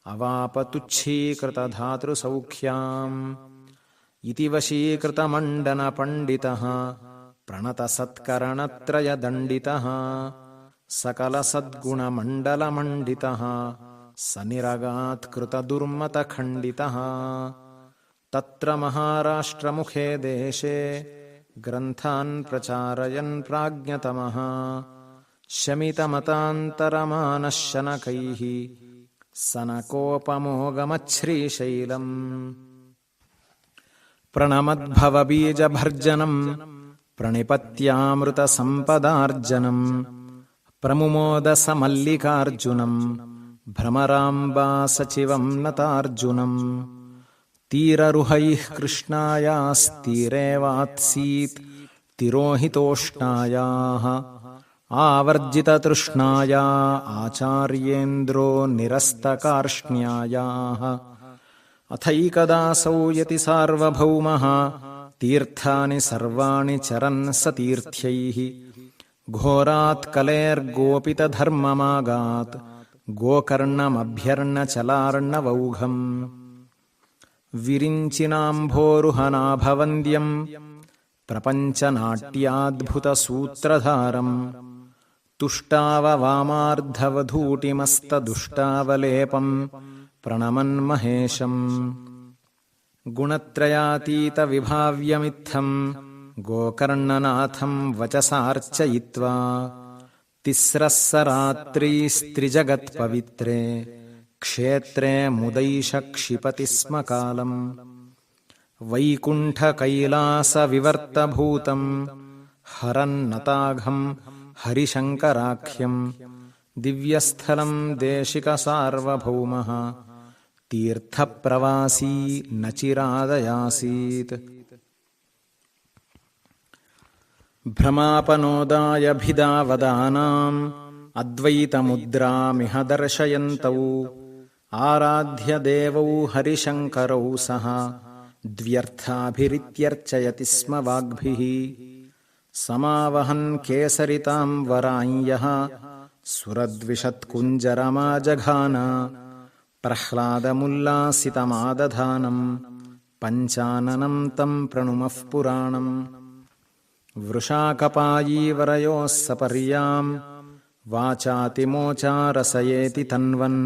ಅವಾಪ ತುಚ್ಛೀಕೃತಧಾತೃಸೌಖ್ಯಾಂ. ಇತಿ ವಶೀಕೃತಮಂಡನಪಂಡಿತಃ ಪ್ರಣತಸತ್ಕರಣತ್ರಯದಂಡಿತಃ. ಸಕಲಸದ್ಗುಣಮಂಡಲಮಂಡಿತಃ ಸನಿರಗಾತ್ಕೃತದುರ್ಮತಖಂಡಿತಃ. ತತ್ರ ಮಹಾರಾಷ್ಟ್ರಮುಖೇ ದೇಶೇ ಗ್ರಂಥಾನ್ ಪ್ರಚಾರಯನ್ ಪ್ರಾಜ್ಞತಮಃ. ಶಮಿತಮತಾಂತರಮಾನಃ ಶನಕೈಃ ಸನಕೋಪಮೋಗಮಚ್ಛ್ರೀಶೈಲಂ. ಪ್ರಣಮದ್ಭವಬೀಜಭರ್ಜನಂ ಪ್ರಣಿಪತ್ಯಾಮೃತಸಂಪದಾರ್ಜನಂ. ಪ್ರಮುಮೋದಸಮಲ್ಲಿಕಾರ್ಜುನಂ ಭ್ರಮರಾಂಬಾ ಸಚಿವಂ ನತಾರ್ಜುನಂ. ತೀರರುಹೈಃ ಕೃಷ್ಣಾಯಾಸ್ತೀರೇವಾತ್ಸೀತ್ ತಿರೋಹಿತೋಷ್ಣಾಯಾಃ. ಆವರ್ಜಿತತೃಷ್ಣಾಯಾ ಆಚಾರ್ಯೇಂದ್ರೋ ನಿರಸ್ತಕಾರ್ಷ್ಣ್ಯಾಯಾಃ. ಅಥೈಕದಾಸೌ ಯತಿ ಸಾರ್ವಭೌಮಃ ತೀರ್ಥಾನಿ ಸರ್ವಾಣಿ ಚರನ್ ಸತೀರ್ಥ್ಯೈಃ. ಘೋರಾತ್ ಕಲೇರ್ಗೋಪಿತಧರ್ಮಮಾಗಾತ್ ಗೋಕರ್ಣಮಭ್ಯರ್ಣಚಲಾರ್ಣವೌಘಂ. ವಿರಿಂಚಿನಾಂಭೋರುಹನಾಭವಂದ್ಯಂ ಪ್ರಪಂಚನಾಟ್ಯಾದ್ಭುತಸೂತ್ರಧಾರಂ. ತುಷ್ಟಾವವಾಮಾರ್ಧವಧೂಟಿಮಸ್ತದುಷ್ಟಾವಲೇಪಂ ಪ್ರಣಮನ್ಮಹೇಶಂ. ಗುಣತ್ರಯಾತೀತವಿಭಾವ್ಯಮಿತ್ಥಂ ಗೋಕರ್ಣನಾಥಂ ವಚಸಾರ್ಚಯಿತ್ವಾ. ತಿಸ್ರಃ ಸ ರಾತ್ರೀಸ್ತ್ರಿಜಗತ್ಪವಿತ್ರೇ ಕ್ಷೇತ್ರೇ ಮುದೈಷ ಕ್ಷಿಪತಿ ಸ್ಮ ಕಾಲಂ. ವೈಕುಂಠಕೈಲಾಸವಿವರ್ತಭೂತಂ ಹರನ್ನತಾಘಂ ಹರಿಶಂಕರಾಖ್ಯಂ. ದಿವ್ಯಸ್ಥಲಂ ದೇಶಿಕಸಾರ್ವಭೌಮಃ ತೀರ್ಥಪ್ರವಾಸೀ ನ ಚಿರಾದಯಾಸೀತ್. ಭ್ರಮಾಪನೋದಾಯಭಿದಾವದಾನಾಂ ಅದ್ವೈತಮುದ್ರಾಮಿಹ ದರ್ಶಯन्तೌ. ಆರಾಧ್ಯ ದೇವೌ ಹರಿಶಂಕರೌ ಸಹ ದ್ವ್ಯರ್ಥಾಭಿರಿತ್ಯರ್ಚಯತಿ ಸ್ಮ ವಾಗ್ಭಿಃ. ಸಮಾವಹನ್ ಕೇಸರಿತಾಂ ವರಾಂಯಃ ಸುರದ್ವಿಷತ್ಕುಂಜರಮಾಜಘಾನ. ಪ್ರಹ್ಲಾದಮುಲ್ಲಾಸಿತಮಾದಧಾನಂ ಪಂಚಾನನಂ ತಂ ಪ್ರಣುಮಃ ಪುರಾಣಂ. ವೃಷಾಕಪಾಯೀವರಯೋಃ ಸಪರ್ಯಾಂ ವಾಚಾತಿಮೋಚಾರಸಯೇತಿ ತನ್ವನ್.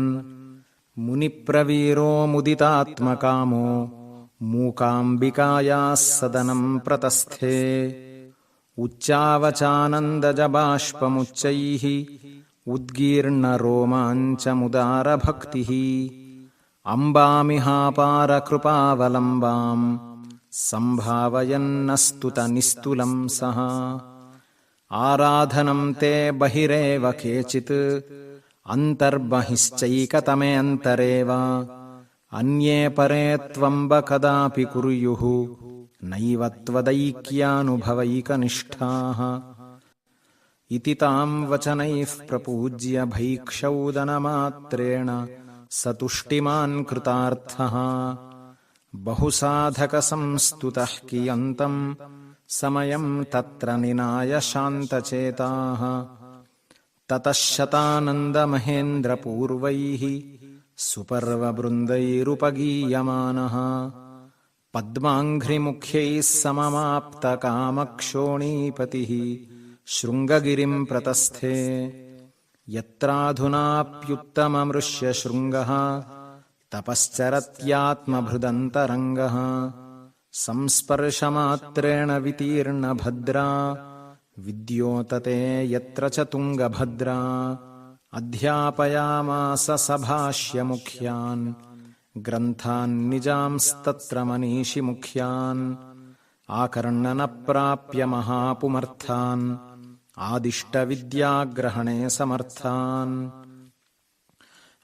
ಮುನಿಪ್ರವೀರೋ ಮುದಿತಾತ್ಮಕಾಮೋ ಮೂಕಾಂಬಿಕಾಯಾಃ ಸದನಂ ಪ್ರತಸ್ಥೆ. ಉಚ್ಚಾವಚಾನಂದಜಬಾಷ್ಪಮುಚ್ಚೈಃ ಉದ್ಗೀರ್ಣರೋಮಾಂಚಮುದಾರಭಕ್ತಿಃ. ಅಂಬಾಮಿಹಾಪಾರಕೃಪಾವಲಂಬಾಂ ಸಂಭಾವಯನ್ನಸ್ತುತನಿಸ್ತುಲಂ ಸಹ. ಆರಾಧನಂ ತೇ ಬಹಿರೇವ ಕೇಚಿತ್ ಅಂತರ್ಬಹಿಶ್ಚೈಕತಮೇ ಅಂತರೇವ. ಅನ್ಯೇ ಪರೇ ತ್ವಂಬ ಕದಾಪಿ ಕುರ್ಯುಃ ನೈವ ತ್ವದೈಕ್ಯಾನುಭವೈಕನಿಷ್ಠಾಃ. ಇತಿ ತಾಂ ವಚನೈಃ ಪ್ರಪೂಜ್ಯ ಭೈಕ್ಷೌದನಮಾತ್ರೇಣ ಸ ತುಷ್ಟಿಮಾನ್ ಕೃತಾರ್ಥಃ. ಬಹುಸಾಧಕಸಂಸ್ತುತಃ ಕಿಯಂತಂ ಸಮಯಂ ತತ್ರ ನಿನಾಯ ಶಾಂತಚೇತಾಃ ತತಃ ಶತಾನಂದಮಹೇಂದ್ರಪೂರ್ವೈಃ ಸುಪರ್ವಬೃಂದೈರುಪಗೀಯಮಾನಃ ಪದ್ಮಾಂಘ್ರಿಮುಖ್ಯೈಃ ಸಮಮಾಪ್ತಕಾಮಕ್ಷೋಣೀಪತಿಃ ಶೃಂಗಗಿರಿಂ ಪ್ರತಸ್ಥೆ ಯತ್ರಾಧುನಾಪ್ಯುತ್ತಮಮೃಷ್ಯಶೃಂಗಃ ತಪಶ್ಚರತ್ಯಾತ್ಮಭೃದಂತರಂಗಃ ಸಂಸ್ಪರ್ಶಮಾತ್ರೇಣ ವಿತೀರ್ಣಭದ್ರಾ ವಿದ್ಯೋತತೆ ಯತ್ರ ಚ ತುಂಗಭದ್ರಾ ಅಧ್ಯಾಪಯಾಮಾಸ ಸಭಾಷ್ಯಮುಖ್ಯಾನ್ ಗ್ರಂಥಾನ್ ನಿಜಾಂಸ್ತತ್ರ ಮನೀಷಿ ಮುಖ್ಯಾನ್ ಆಕರ್ಣನ ಪ್ರಾಪ್ಯ ಮಹಾಪುಮರ್ಥಾನ್ ಆದಿಷ್ಟವಿದ್ಯಾಗ್ರಹಣೆ ಸಮರ್ಥಾನ್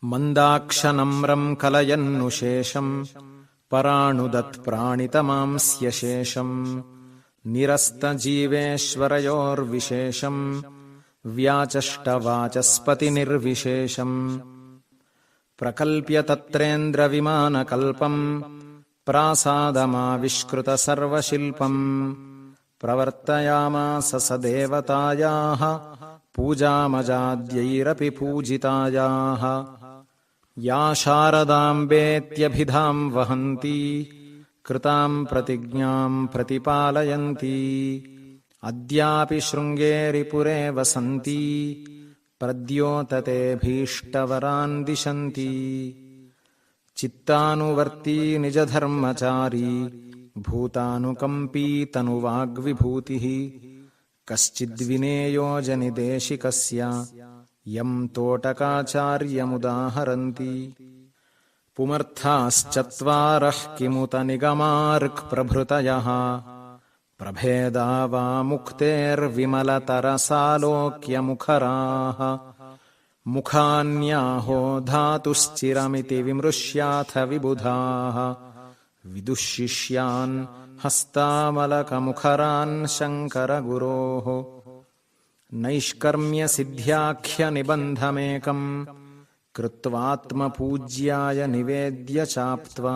ಮಂದಾಕ್ಷನಮ್ರಂ ಕಲಯನ್ನು ಶೇಷಂ ಪರಾಣುದತ್ ಪ್ರಾಣಿತಮಾಂಸ್ಯ ಶೇಷಂ ನಿರಸ್ತಜೀವೇಶ್ವರಯೋರ್ವಿಶೇಷಂ ವ್ಯಾಚಷ್ಟವಾಚಸ್ಪತಿನಿರ್ವಿಶೇಷಂ ಪ್ರಕಲ್ಪ್ಯ ತತ್ರೇಂದ್ರವಿಮಾನಕಲ್ಪಂ ಪ್ರಾಸಾದಮಾವಿಷ್ಕೃತಸರ್ವಶಿಲ್ಪಂ ಪ್ರವರ್ತಯಾಮಾಸ ಸ ದೇವತಾಯಾಃ ಪೂಜಾಮಜಾದ್ಯೈರಪಿ ಪೂಜಿತಾಯಾಃ ಯಾ ಶಾರದಾಂಬೇತ್ಯಭಿಧಾಂ ವಹಂತಿ ಕೃತಾಂ ಪ್ರತಿಜ್ಞಾಂ ಪ್ರತಿಪಾಲಯಂತಿ ಅದ್ಯಾಪಿ ಶೃಂಗೇರಿಪುರೇ ವಸಂತಿ ಪ್ರದ್ಯೋತತೆ ಭೀಷ್ಟವರಾನ್ ದಿಶಂತಿ ಚಿತ್ತಾನುವರ್ತಿ ನಿಜಧರ್ಮಚಾರಿ ಭೂತಾನುಕಂಪೀ ತನುವಾಗ್ವಿಭೂತಿಃ ಕಶ್ಚಿದ್ವಿನೇಯೋ ಜನಿದೇಶಿಕಸ್ಯ ಯಂ ತೋಟಕಾಚಾರ್ಯಮುದಾಹರಂತಿ ಪುಮರ್ಥಾಶ್ಚತ್ವಾರಃ ಕಿಮುತ ನಿಗಮಾರ್ಕ್ ಪ್ರಭೃತಯಃ ಪ್ರಭೇದಾ ವಾ ಮುಕ್ತೇರ್ವಿಮಲತರಸಾಲೋಕ್ಯಮುಖರಾಃ ಮುಖಾನ್ಯಾಹೋ ಧಾತುಶ್ಚಿರಮಿತಿ ವಿಮೃಶ್ಯಾಥ ವಿಬುಧಾಃ ವಿದುಃಶಿಷ್ಯಾನ್ ಹಸ್ತಾಮಲಕಮುಖರಾನ್ ಶಂಕರಗುರೋಃ ನೈಷ್ಕರ್ಮ್ಯಸಿದ್ಧ್ಯಾಖ್ಯನಿಬಂಧಮೇಕಂ ಕೃತ್ವಾತ್ಮಪೂಜ್ಯಾಯ ನಿವೇದ್ಯ ಚಾಪ್ತ್ವಾ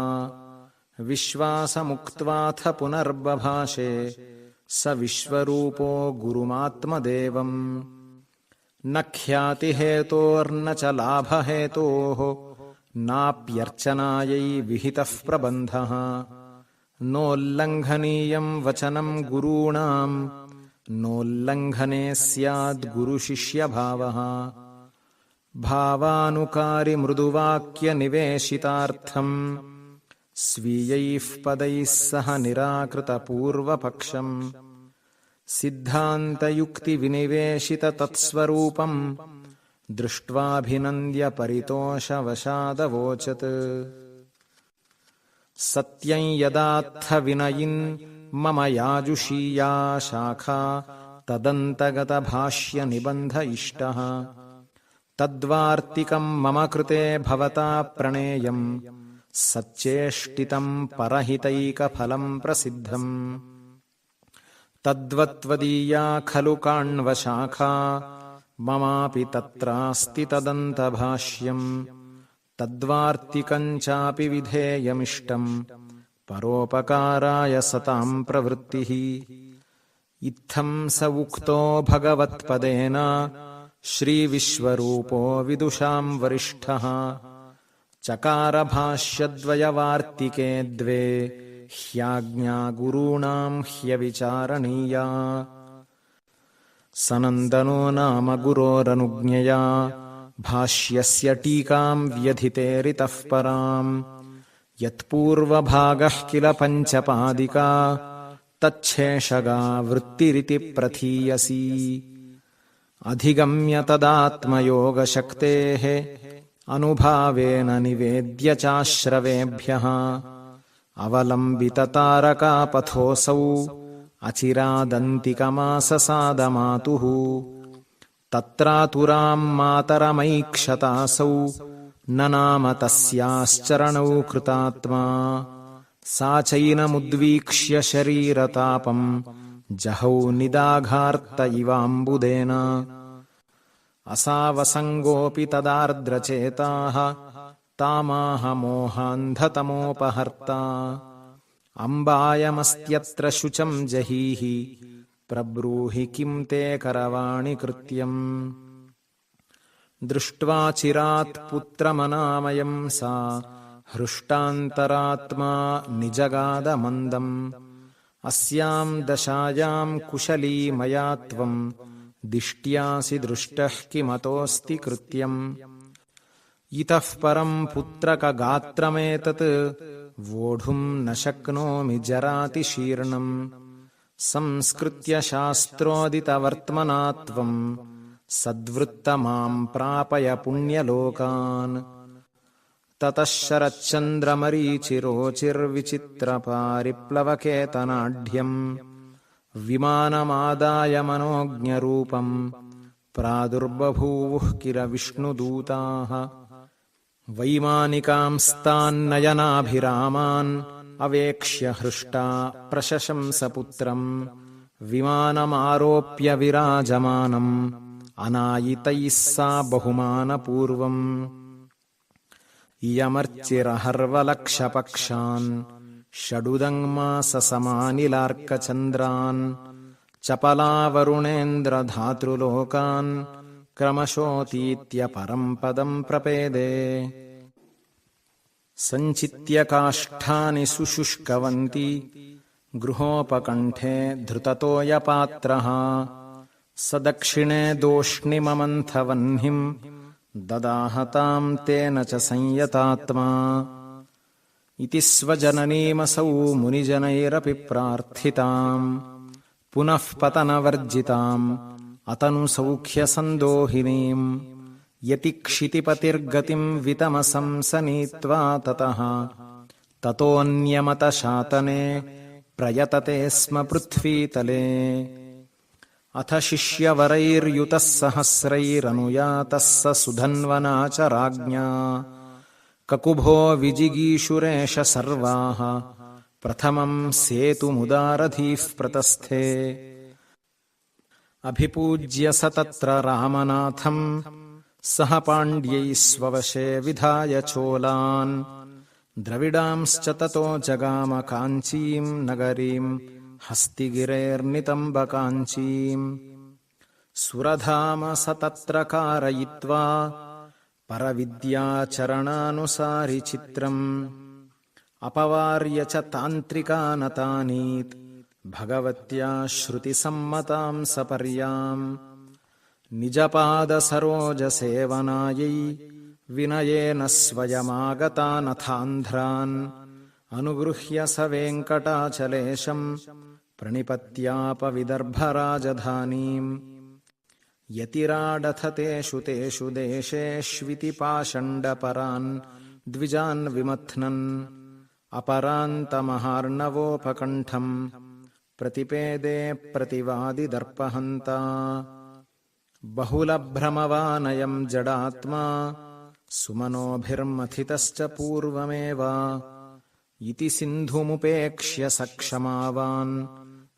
ವಿಶ್ವಾಸಮುಕ್ತ್ವಾಥ ಪುನರ್ಬಭಾಷೆ ಸ ವಿಶ್ವರೂಪೋ ಗುರುಮಾತ್ಮದೇವಂ ನ ಖ್ಯಾತಿಹೇತೋರ್ನ ಚ ಲಾಭಹೇತೋಃ ನಾಪ್ಯರ್ಚನಾಯೈ ವಿಹಿತಃ ಪ್ರಬಂಧಃ ನೋಲ್ಲಂಘನೀಯಂ ವಚನಂ ಗುರೂಣಾಂ ನೋಲ್ಲಂಘನೆ ಸ್ಯಾದ್ ಗುರುಶಿಷ್ಯಭಾವಃ ಭಾವಾನುಕಾರಿ ಮೃದುವಾಕ್ಯ ನಿವೇಶಿತಾರ್ಥಂ ಸ್ವೀಯೈಃ ಪದೈಃ ಸಹ ನಿರಾಕೃತಪೂರ್ವಪಕ್ಷಂ ಸಿದ್ಧಾಂತಯುಕ್ತಿವಿನಿವೇಶಿತ ತತ್ಸ್ವರೂಪಂ ದೃಷ್ಟ್ವಾಭಿನಂದ್ಯ ಪರಿತೋಷವಶಾದವೋಚತ್ ಸತ್ಯಂ ಯದಾತ್ಥ ವಿನಯಿನ್ ಮಮ ಯಾಜುಷೀಯಾ ಶಾಖಾ ತದಂತಗತ ಭಾಷ್ಯ ನಿಬಂಧ ಇಷ್ಟಃ ತದ್ವಾರ್ತಿಕಂ ಮಮ ಕೃತೆ ಭವತಾ ಪ್ರಣೇಯಂ ಸಚ್ಚೇಷ್ಟಿತಂ ಪರಹಿತೈಕಫಲಂ ಪ್ರಸಿದ್ಧಂ ತದ್ವತ್ವದೀಯಾ ಖಲು ಕಾಣ್ವಶಾಖಾ ಮಮಾಪಿ ತತ್ರಾಸ್ತಿ ತದಂತಭಾಷ್ಯಂ ತದ್ವಾರ್ತಿಕಂಚಾಪಿ ವಿಧೇಯಮಿಷ್ಟಂ ಪರೋಪಕಾರಾಯ ಸತಾಂ ಪ್ರವೃತ್ತಿಃ ಇತ್ತಂ ಸ ಉಕ್ತೋ ಭಗವತ್ಪದೇನ ಶ್ರೀವಿಶ್ವರೂಪೋ ವಿದುಷಾಂ ವರಿಷ್ಠಃ ಚಕಾರ ಭಾಷ್ಯದ್ವಯವಾರ್ತಿಕೆ ದ್ವೇ ಹ್ಯಾಜ್ಞಾ ಗುರೂಣಾಂ ಹ್ಯವಿಚಾರಣೀಯಾ ಸನಂದನೋ ನಾಮ ಗುರೋರನುಜ್ಞಯಾ ಭಾಷ್ಯಸ್ಯ ಟೀಕಾಂ ವ್ಯಧಿತೇರಿತಃ ಪರಾಂ ಯತ್ಪೂರ್ವಭಾಗಃ ಕಿಲ ಪಂಚಪಾದಿಕಾ ತಚ್ಛೇಷಗಾ ವೃತ್ತಿರಿತಿ ಪ್ರಥೀಯಸಿ ಅಧಿಗಮ್ಯ ತದಾತ್ಮಯೋಗಶಕ್ತೇಃ ಅನುಭಾವೇನ ನಿವೇದ್ಯ ಚಾಶ್ರವೇಭ್ಯಃ ಅವಲಂಬಿತತಾರಕಾಪಥೋऽಸೌ ಅಚಿರಾದಂತಿಕಮಾಸಸಾದಮಾತುಃ ತತ್ರಾತುರಾಂ ಮಾತರಮೈಕ್ಷತಾಸೌ ನ ನಾಮ ತಸ್ಯಾಶ್ಚರಣೌ ಕೃತಾತ್ಮಾ ಸಾ ಚೈನಮುದ್ವೀಕ್ಷ್ಯ ಶರೀರತಾಪಂ ಜಹೌ ನಿದಾಘಾರ್ತ ಇವಾಂಬುದೇನ ಅಸಾವಸಂಗೋಪಿ ತದಾರ್ದ್ರಚೇತಾಃ तामाहमोहान्धतमोपहर्ता अम्बायमस्त्यत्र शुचं जहीहि प्रब्रूहि किं ते करवाणि कृत्यम्। दृष्ट्वा चिरात् पुत्रमनामयं सा हृष्टान्तरात्मा निजगादमन्दम्। अस्यां दशायां कुशली मया त्वं दिष्ट्यासि दृष्टः किमतोऽस्ति कृत्यम्। इतः परं पुत्रकगात्रमेतत् वोढुं न शक्नोमि जरातिशीर्णम्। संस्कृत्य शास्त्रोदितवर्त्मना त्वं सद्वृत्तमां प्रापय पुण्यलोकान्। ततः शरच्चन्द्रमरीचिरोचिर्विचित्रपारिप्लवकेतनाढ्यम् विमानमादाय मनोज्ञरूपम् प्रादुर्बभूवुः किल विष्णुदूताः। वैमानिकांस्तान्नयनाभिरामान् अवेक्ष्य हृष्टा प्रशशंस पुत्रम्। विमानमारोप्य विराजमानम् अनायितैः सा बहुमानपूर्वम्। इयमर्चिरहर्वलक्षपक्षान् षडुदङ्माससमानिलार्कचन्द्रान् चपलावरुणेन्द्रधातृलोकान् क्रमशोऽतीत्य परं पदं प्रपेदे। सञ्चित्य काष्ठानि सुशुष्कवन्ती गृहोपकण्ठे धृततोयपात्रः। स दक्षिणे दोष्णिममन्थवह्निम् ददाहतां तेन च संयतात्मा। इति स्वजननीमसौ मुनिजनैरपि प्रार्थिताम् पुनः पतनवर्जिताम् अतनुसौख्यसन्दोहिनीम्। यतिक्षितिपतिर्गतिं वितमसंसनीत्वा ततः ततोऽन्यमतशातने प्रयतते स्म पृथ्वीतले। अथ शिष्यवरैर्युतः सहस्रैरनुयातः स सुधन्वना च राज्ञा। ककुभो विजिगीषुरेष सर्वाः प्रथमं सेतुमुदारधीः प्रतस्थे। अभिपूज्य स तत्र रामनाथम् सह पाण्ड्यैः स्ववशे विधाय चोलान्। द्रविडांश्च ततो जगाम काञ्चीं नगरीं हस्तिगिरेर्नितम्बकाञ्चीम्। सुरधाम स तत्र कारयित्वा परविद्याचरणानुसारि चित्रम्। अपवार्य च तान्त्रिकानतानीत् भगवत्या श्रुतिसम्मतां सपर्याम्। निजपादसरोजसेवनायै विनयेन स्वयमागतानथान्ध्रान्। अनुगृह्य स वेङ्कटाचलेशम् प्रणिपत्यापविदर्भराजधानीम्। यतिराडथ तेषु तेषु देशेष्विति पाषण्डपरान् द्विजान् विमथ्नन्। अपरान्तमहार्णवोपकण्ठम् प्रतिपेदे प्रतिवादिदर्पहन्ता। बहुलभ्रमवानयं जडात्मा सुमनोभिर्मथितश्च पूर्वमेव। इति सिन्धुमुपेक्ष्य स क्षमावान्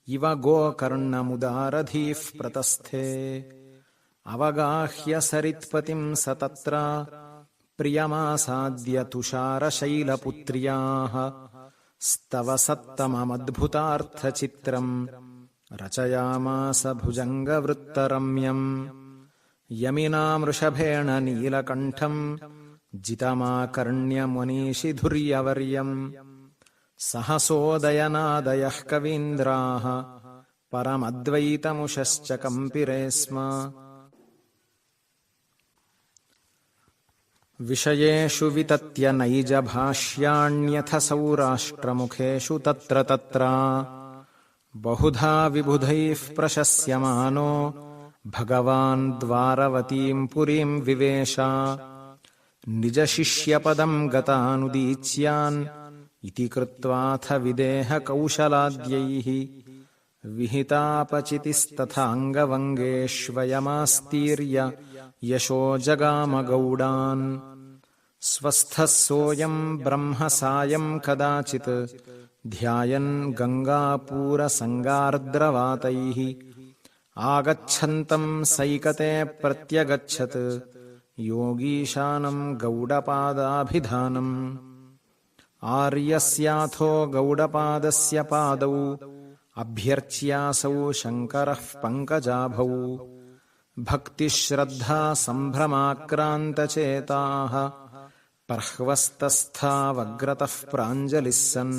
इव गोकर्णमुदारधीः प्रतस्थे। अवगाह्य सरित्पतिं स तत्र प्रियमासाद्य तुषारशैलपुत्र्याः। स्तवसत्तममद्भुतार्थचित्रम् रचयामास भुजङ्गवृत्तरम्यम्। यमिनामृषभेण नीलकण्ठम् जितमाकर्ण्यमनीषिधुर्यवर्यम्। सहसोदयनादयः कवीन्द्राः परमद्वैतमुषश्च कम्पिरे स्म। विषयेषु वितत्य नैजभाष्याण्यथ सौराष्ट्रमुखेषु तत्र तत्र। बहुधा विबुधैः प्रशस्यमानो भगवान् द्वारवतीं पुरीं विवेश। निजशिष्यपदं गतानुदीच्यान् इति कृत्वाथ विदेहकौशलाद्यैः। विहितापचितिस्तथाङ्गवङ्गेष्वयमास्तीर्य यशो जगामगौडान्। स्वस्थः सोऽयं ब्रह्म सायं कदाचित् ध्यायन् गङ्गापूरसङ्गार्द्रवातैः। आगच्छन्तं सैकते प्रत्यगच्छत् ಯೋಗೀಶಾನಂ ಗೌಡಪಾದಾಭಿಧಾನಂ. ಆರ್ಯಸ್ಯಾಥೋ ಗೌಡಪಾದಸ್ಯ ಪಾದೌ ಅಭ್ಯರ್ಚ್ಯಾಸೌ ಶಂಕರಃ ಪಂಕಜಾಭೌ. ಭಕ್ತಿಶ್ರದ್ಧಾ ಸಂಭ್ರಮಾಕ್ರಾಂತಚೇತಾಃ ಪರ್ಹ್ವಸ್ತಸ್ಥಾವಗ್ರತಃ ಪ್ರಾಂಜಲಿಸ್ಸನ್.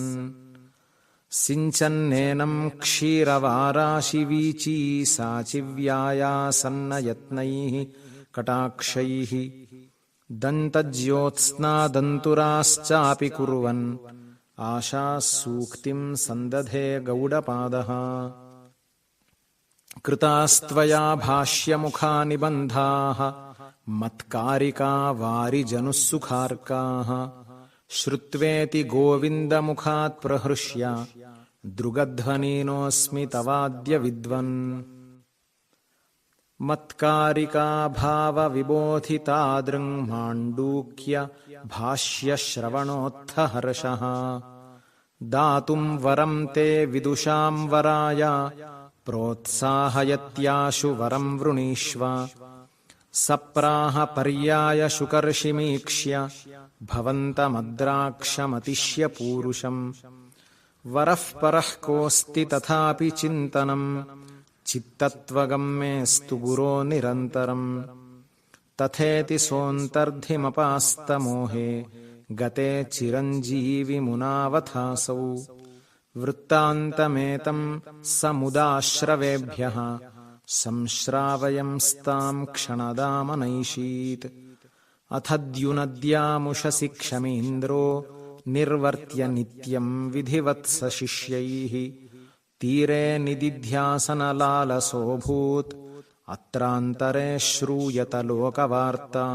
ಸಿಂಚನ್ನೇನಂ ಕ್ಷೀರವಾರಾಶಿವೀಚೀ ಸಾಚಿವ್ಯಾಯಾಸನ್ನ ಯತ್ನೈಃ ಕಟಾಕ್ಷೈಃ. ದಂತಜ್ಯೋತ್ಸ್ನಾದಂತುರಾಶ್ಚಾಪಿ ಕುರ್ವನ್ ಆಶಾಸೂಕ್ತಿಂ ಸಂದಧೇ ಗೌಡಪಾದಃ. ಕೃತಾಸ್ತ್ವಯಾ ಭಾಷ್ಯಮುಖಾ ನಿಬಂಧಾಃ ಮತ್ಕಾರಿಕಾ ವಾರಿಜನುಸ್ಸುಖಾರ್ಕಾಃ. ಶ್ರುತ್ವೇತಿ ಗೋವಿಂದಮುಖಾತ್ ಪ್ರಹೃಷ್ಯ ದೃಗಧ್ವನೀನೋಸ್ಮಿ ತವಾದ್ಯ ವಿದ್ವನ್. ಮತ್ಕಾರಿಕಾ ಭಾವ ವಿಬೋಧಿತಾದೃಂಗ್ ಮಾಂಡೂಕ್ಯ ಭಾಷ್ಯ ಶ್ರವಣೋತ್ಥ ಹರ್ಷಃ. ದಾತುಂ ವರಂ ತೇ ವಿದುಷಾಂ ವರಾಯ ಪ್ರೋತ್ಸಾಹಯತ್ಯಾಶು ವರಂ ವೃಣೀಷ್ವ. ಸಪ್ರಾಹ ಪರ್ಯಾಯ ಶುಕರ್ಷಿಮೀಕ್ಷ್ಯ ಭವಂತಮದ್ರಾಕ್ಷಮತಿಷ್ಯ ಪೂರುಷಂ. ವರಃ ಪರಃ ಕೋಸ್ತಿ ತಥಾಪಿ ಚಿಂತನಂ ಚಿತ್ತತ್ವಗಮ್ಯೇಸ್ತು ಗುರೋ ನಿರಂತರಂ. ತಥೇತಿ ಸೋಂತರ್ಧಿಮಪಾಸ್ತಮೋಹೇ ಗತೆ ಚಿರಂಜೀವಿ ಮುನಾವಥಾಸೌ. ವೃತ್ತಾಂತಮೇತಂ ಸಮುದಾಶ್ರವೇಭ್ಯಃ ಸಂಶ್ರಾವಯಂಸ್ತಾಂ ಕ್ಷಣದಾಮನೈಷೀತ್. ಅಥದ್ಯುನದ್ಯಾಮುಷಸಿ ಕ್ಷಮೀಂದ್ರೋ ನಿರ್ವರ್ತ್ಯ ನಿತ್ಯಂ ವಿಧಿವತ್ಸ ಶಿಷ್ಯೈಃ. ತೀರೆ ನಿದಿಧ್ಯಾಸನಲಾಲಸೋಭೂತ್ ಅತ್ರಾಂತರೆ ಶ್ರೂಯತ ಲೋಕವಾರ್ತಾ.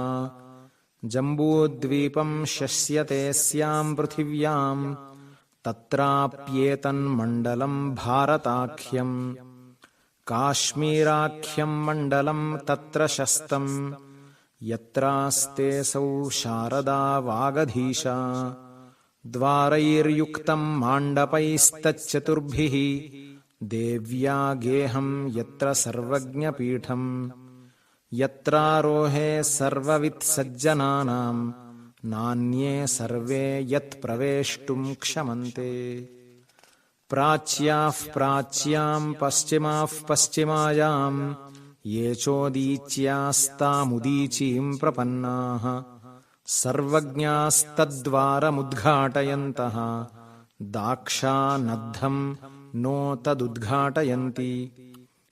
ಜಂಬೂದ್ವೀಪಂ ಶಸ್ಯತೆ ಸ್ಯಾಂ ಪೃಥಿವ್ಯಾಂ ತತ್ರಾಪ್ಯೇತನ್ಮಂಡಲಂ ಭಾರತಾಖ್ಯಂ. ಕಾಶ್ಮೀರಾಖ್ಯಂ ಮಂಡಲಂ ತತ್ರ ಶಸ್ತಂ ಯತ್ರಾಸ್ತೇಸೌ ಶಾರದಾ ವಾಗಧೀಶಾ. ದ್ವಾರೈರ್ಯುಕ್ತಂ ಮಾಂಡಪೈಸ್ತಚ್ಚತುರ್ಭಿಃ ದೇವ್ಯಾ ಗೇಹಂ ಯತ್ರ ಸರ್ವಜ್ಞಪೀಠಂ. ಯತ್ರಾರೋಹೇ ಸರ್ವವಿತ್ಸಜ್ಜನಾನಾಂ ನಾನ್ಯೇ ಸರ್ವೇ ಯತ್ ಪ್ರವೇಷ್ಟುಂ ಕ್ಷಮಂತೆ. ಪ್ರಾಚ್ಯಾಃ ಪ್ರಾಚ್ಯಾಂ ಪಶ್ಚಿಮಾಃ ಪಶ್ಚಿಮಾಯಾಂ ಯೇ ಚೋದೀಚ್ಯಾಸ್ತಾಮುದೀಚೀಂ ಪ್ರಪನ್ನಾಃ. ಸರ್ವಜ್ಞಾಸ್ತದ್ವಾರಮುದ್ಘಾಟಯन्तಃ ದಾಕ್ಷಾನದ್ಧಂ ನೋ ತದುದ್ಘಾಟಯಂತಿ.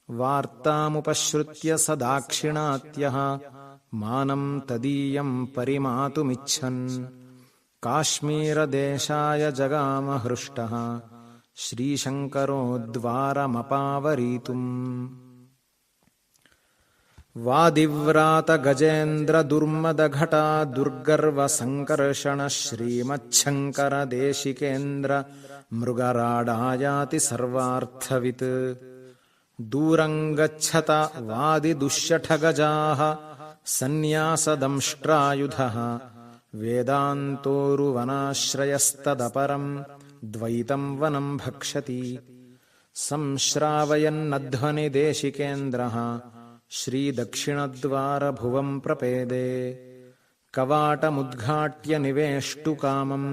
ವಾರ್ತಾಮುಪಶ್ರುತ್ಯ ಸ ದಾಕ್ಷಿಣಾತ್ಯಃ ಮಾನಂ ತದೀಯಂ ಪರಿಮಾತುಮಿಚ್ಛನ್. ಕಾಶ್ಮೀರದೇಶಾಯ ಜಗಾಮ ಹೃಷ್ಟಃ ಶ್ರೀಶಂಕರೋ ದ್ವಾರಮಪಾವರೀತುಂ. ವಾದಿವ್ರಾತ ಗಜೇಂದ್ರ ದುರ್ಮದಘಟ ದುರ್ಗರ್ವ ಸಂಕರ್ಷಣ ಶ್ರೀಮಚ್ಛಂಕರ ದೇಶಿಕೇಂದ್ರ ಮೃಗರಾಡಾಯಾತಿ ಸರ್ವಾರ್ಥವಿತ್. ದೂರಂಗಚ್ಚತ ವಾದಿದುಶ್ಯಠಗಜಾಃ ಸನ್ಯಾಸದಂಷ್ಟ್ರಾಯುಧಃ. ವೇದಾಂತೋರುವನಾಶ್ರಯಸ್ತದಪರಂ ದ್ವೈತಂ ವನಂ ಭಕ್ಷತಿ. ಸಂಶ್ರಾವಯನ್ನಧ್ವನಿ ದೇಶಿಕೇಂದ್ರಃ ಶ್ರೀದಕ್ಷಿಣದ್ವಾರಭುವಂ ಪ್ರಪೇದೆ. ಕವಾಟಮುದ್ಘಾಟ್ಯ ನಿವೇಷ್ಟುಕಾಮಂ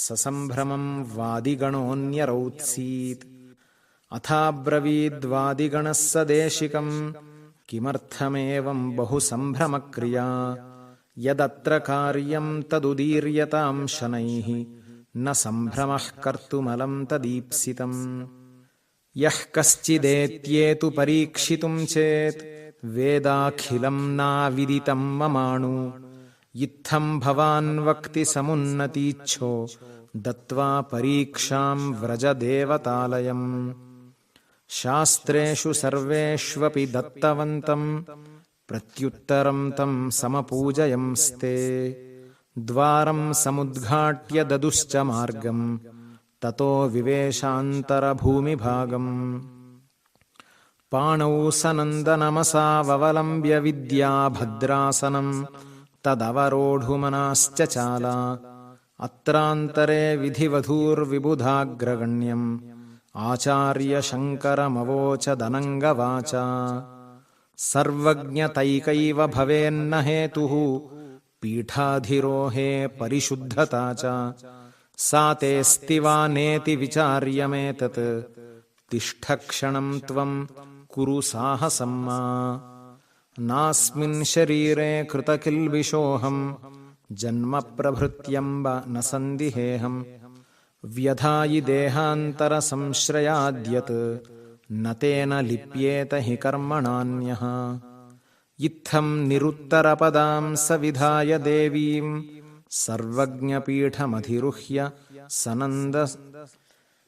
ಸಸಂಭ್ರಮಂ ವಾದಿಗಣೋನ್ಯರೌತ್ಸೀತ್. ಅಥಾಬ್ರವೀದ್ವಾದಿಗಣಃ ಸ ದೇಶಿಕಂ ಕಿಮರ್ಥಮೇವಂ ಬಹು ಸಂಭ್ರಮಕ್ರಿಯಾ. ಯದತ್ರ ಕಾರ್ಯಂ ತದುದೀರ್ಯತಾಂ ಶನೈಃ ನ ಸಂಭ್ರಮಃ ಕರ್ತುಮಲಂ ತದೀಪ್ಸಿತಂ. ಯಃ ಕಶ್ಚಿದೇತ್ಯೇತು ಪರೀಕ್ಷಿತುಂ ಚೇತ್ ವೇದಾಖಿಲಂ ನಾವಿದಿತಂ ಮಮಾಣು. ಇತ್ತಂ ಭವಾನ್ ವಕ್ತಿ ಸಮುನ್ನತೀಚ್ಛೋ ದತ್ವಾ ಪರೀಕ್ಷಾಂ ವ್ರಜ ದೇವತಾಲಯಂ. ಶಾಸ್ತ್ರೇಷು ಸರ್ವೇಷ್ವಪಿ ದತ್ತವಂತಂ ಪ್ರತ್ಯುತ್ತರಂ ತಂ ಸಮಪೂಜಯಂಸ್ತೆ. ದ್ವಾರಂ ಸಮುದ್ಘಾಟ್ಯ ದದುಶ್ಚ ಮಾರ್ಗಂ ತತೋ ವಿವೇಶಾಂತರಭೂಮಿಭಾಗಂ. ಪಾಣೌ ಸನಂದನಮಸಾವಲಂಬ್ಯ ವಿದ್ಯಾಭದ್ರಾಸನಂ ತದವರೋಢುಮನಾಶ್ಚಚಾಲ. ಅತ್ರಾಂತರೆ ವಿಧಿವಧೂರ್ವಿಬುಧಾಗ್ರಗಣ್ಯಂ ಆಚಾರ್ಯ ಶಂಕರಮವೋಚದನಂಗವಾಚ. ಸರ್ವಜ್ಞತೈಕೈವ ಭವೇನ್ನ ಹೇತುಃ ಪೀಠಾಧಿರೋಹೇ ಪರಿಶುದ್ಧತಾ ಚ ಸಾ ತೇಸ್ತಿ ವಾ ನೇತಿ ವಿಚಾರ್ಯಮೇತತ್ ತಿಷ್ಠ ಕ್ಷಣಂ ತ್ವಂ ಕುರು ಸಾಹಸಂ ಮಾ ನಾಸ್ಮಿನ್ ಶರೀರೇ ಕೃತಕಿಲ್ಬಿಷೋಹಂ ಜನ್ಮ ಪ್ರಭೃತ್ಯಂಬ ನ ಸಂದಿಹೇಹಂ ವ್ಯಧಾಯಿ ದೇಹಾಂತರ ಸಂಶ್ರಯಾದ್ಯತ್ ನ ತೇನ ಲಿಪ್ಯೇತ ಹಿ ಕರ್ಮಣಾನ್ಯಃ ಇತ್ತಂ ನಿರುತ್ತರಪದಾಂ ಸವಿಧಾಯ ದೇವೀಂ ಸರ್ವಜ್ಞಪೀಠಮಧಿರುಹ್ಯ ಸನಂದ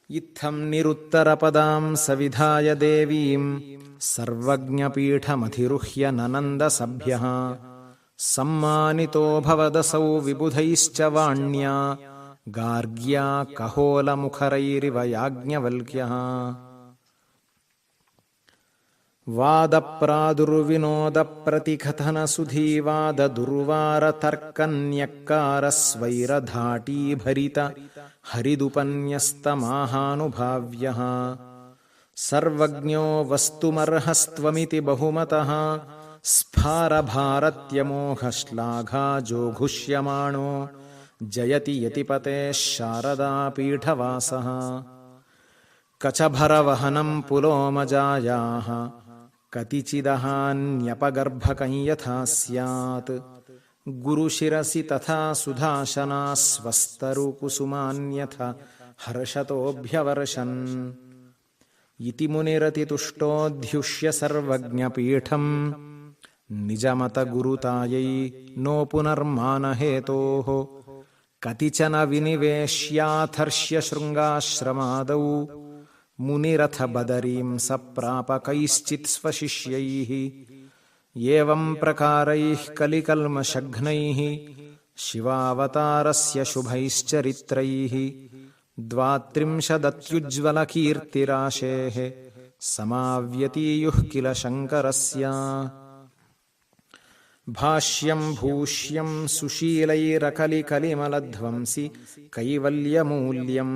ಇತ್ತಂ ನಿರುತ್ತರಪದಾಂ ಸವಿಧಾಯ ದೇವೀಂ ಸರ್ವಜ್ಞಪೀಠಮಧಿರುಹ್ಯ ನನಂದ ಸಭ್ಯಃ ಸಮ್ಮಾನಿತೋ ಭವದಸೌ ವಿಬುಧೈಶ್ಚ ವಾಣ್ಯಾ ಗಾರ್ಗ್ಯಾ ಕಹೋಲಮುಖರೈರಿವ ಯಾಜ್ಞವಲ್ಕ್ಯಃ ವಾದಪ್ರಾದುರ್ವಿನೋದಪ್ರತಿಕಥನಸುಧೀವಾದ ದುರ್ವಾರತರ್ಕನ್ಯಕ್ಕಾರಸ್ವೈರಧಾಟೀಭರಿತ ಹರಿದುಪನ್ಯಸ್ತಮಾಹಾನುಭಾವ್ಯಃ ಸರ್ವಜ್ಞೋ ವಸ್ತುಮರ್ಹಸ್ತ್ವಮಿತಿ ಬಹುಮತಃ ಸ್ಫಾರಭಾರತ್ಯಮೋಘಶ್ಲಾಘಾಜೋಘುಷ್ಯಮಾಣೋ ಜಯತಿ ಯತಿಪತೇಃ ಶಾರದಾಪೀಠವಾಸಃ ಕಚಭರವಹನಂ ಪುಲೋಮಜಾಯಾಃ ಕತಿಚಿದಹಾನ್ಯಪಗರ್ಭಕಂ ಯಥಾ ಸ್ಯಾತ್ ಗುರುಶಿರಸಿ ತಥಾ ಸುಧಾಶನಾ ಸ್ವಸ್ತರುಕುಸುಮಾನ್ಯಥ ಹರ್ಷತೋಭ್ಯವರ್ಷನ್ ಇತಿ ಮುನಿರತಿತುಷ್ಟೋಧ್ಯುಷ್ಯ ಸರ್ವಜ್ಞಪೀಠಂ ನಿಜಮತಗುರುತಾಯೈ ನೋ ಪುನರ್ಮಾನಹೇತೋಃ ಕತಿಚನ ವಿನಿವೇಶ್ಯಾಥರ್ಷ್ಯ ಶೃಂಗಾಶ್ರಮಾದೌ ಮುನಿರಥ ಬದರೀಂ ಸಪ್ರಾಪ ಕೈಶ್ಚಿತ್ ಸ್ವಶಿಷ್ಯೈಃ ಏವಂ ಪ್ರಕಾರೈಃ ಕಲಿಕಲ್ಮಷಘ್ನೈಃ ಶಿವಾವತಾರಸ್ಯ ಶುಭೈಶ್ಚರಿತ್ರೈಃ ದ್ವಾತ್ರಿಂಶದತ್ಯುಜ್ವಲಕೀರ್ತಿರಾಶೇಃ ಸಮಾವ್ಯತೀಯುಃ ಕಿಲ ಶಂಕರಸ್ಯ ಭಾಷ್ಯಂ ಭೂಷ್ಯಂ ಸುಶೀಲೈರಕಲಿಕಲಿಮಲಧ್ವಂಸಿ ಕೈವಲ್ಯಮೂಲ್ಯಂ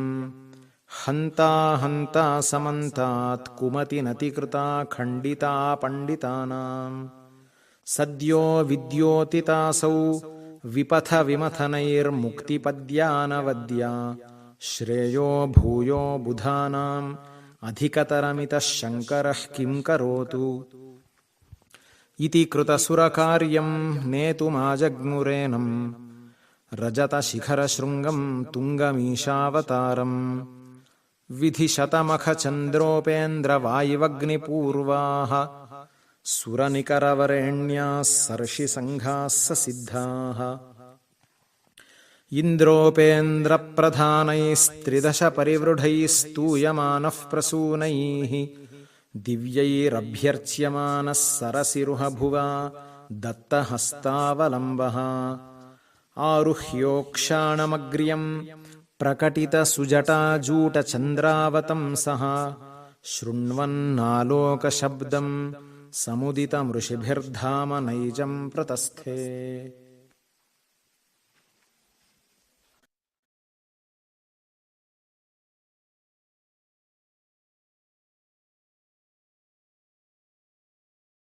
ಹಂತಾ ಹಂತಾ ಸಮಂತಾತ್ ಕುಮತಿನತಿಕೃತಾ ಖಂಡಿತಾ ಪಂಡಿತಾನಾಂ ಸದ್ಯೋ ವಿದ್ಯೋತಿತಾಸೌ ವಿಪಥ ವಿಮಥನೈರ್ಮುಕ್ತಿಪದ್ಯಾನವದ್ಯಾ ಶ್ರೇಯೋ ಭೂಯೋ ಬುಧಾನಾಂ ಅಧಿಕತರಮಿತಃ ಶಂಕರಃ ಕಿಂ ಕರೋತು ಇತಿ ಕೃತಸುರಕಾರ್ಯಂ ನೇತುಮಾಜಗ್ನುರೇನಂ ರಜತಶಿಖರಶೃಂಗಂ ತುಂಗಮೀಶಾವತಾರಂ ವಿಧಿಶತಮಖಚಂದ್ರೋಪೇಂದ್ರವಾಯುವಗ್ನಿಪೂರ್ವಾಃ ಸುರನಿಕರವರೆಣ್ಯಾಃ ಸರ್ಷಿಸಂಘಾಃ ಸಸಿದ್ಧಾಃ ಇಂದ್ರೋಪೇಂದ್ರಪ್ರಧಾನೈಸ್ತ್ರಿದಶ ಪರಿವೃಢೈಸ್ತೂಯಮಾನಃ ಪ್ರಸೂನೈಃ ದಿವ್ಯೈರಭ್ಯರ್ಚ್ಯಮಾನಃ ಸರಸಿರುಹ ಭುವಾ ದತ್ತಹಸ್ತಾವಲಂಬಃ ಆರುಹ್ಯೋಕ್ಷಾಣಮಗ್ರ್ಯಂ ಪ್ರಕಟಿತಸುಜಟಾಜೂಟಚಂದ್ರಾವತಂಸಃ ಶೃಣ್ವನ್ನಾಲೋಕಶಬ್ದಂ ಸಮುದಿತಮೃಷಿಭಿರ್ಧಾಮ ನೈಜಂ ಪ್ರತಸ್ಥೆ.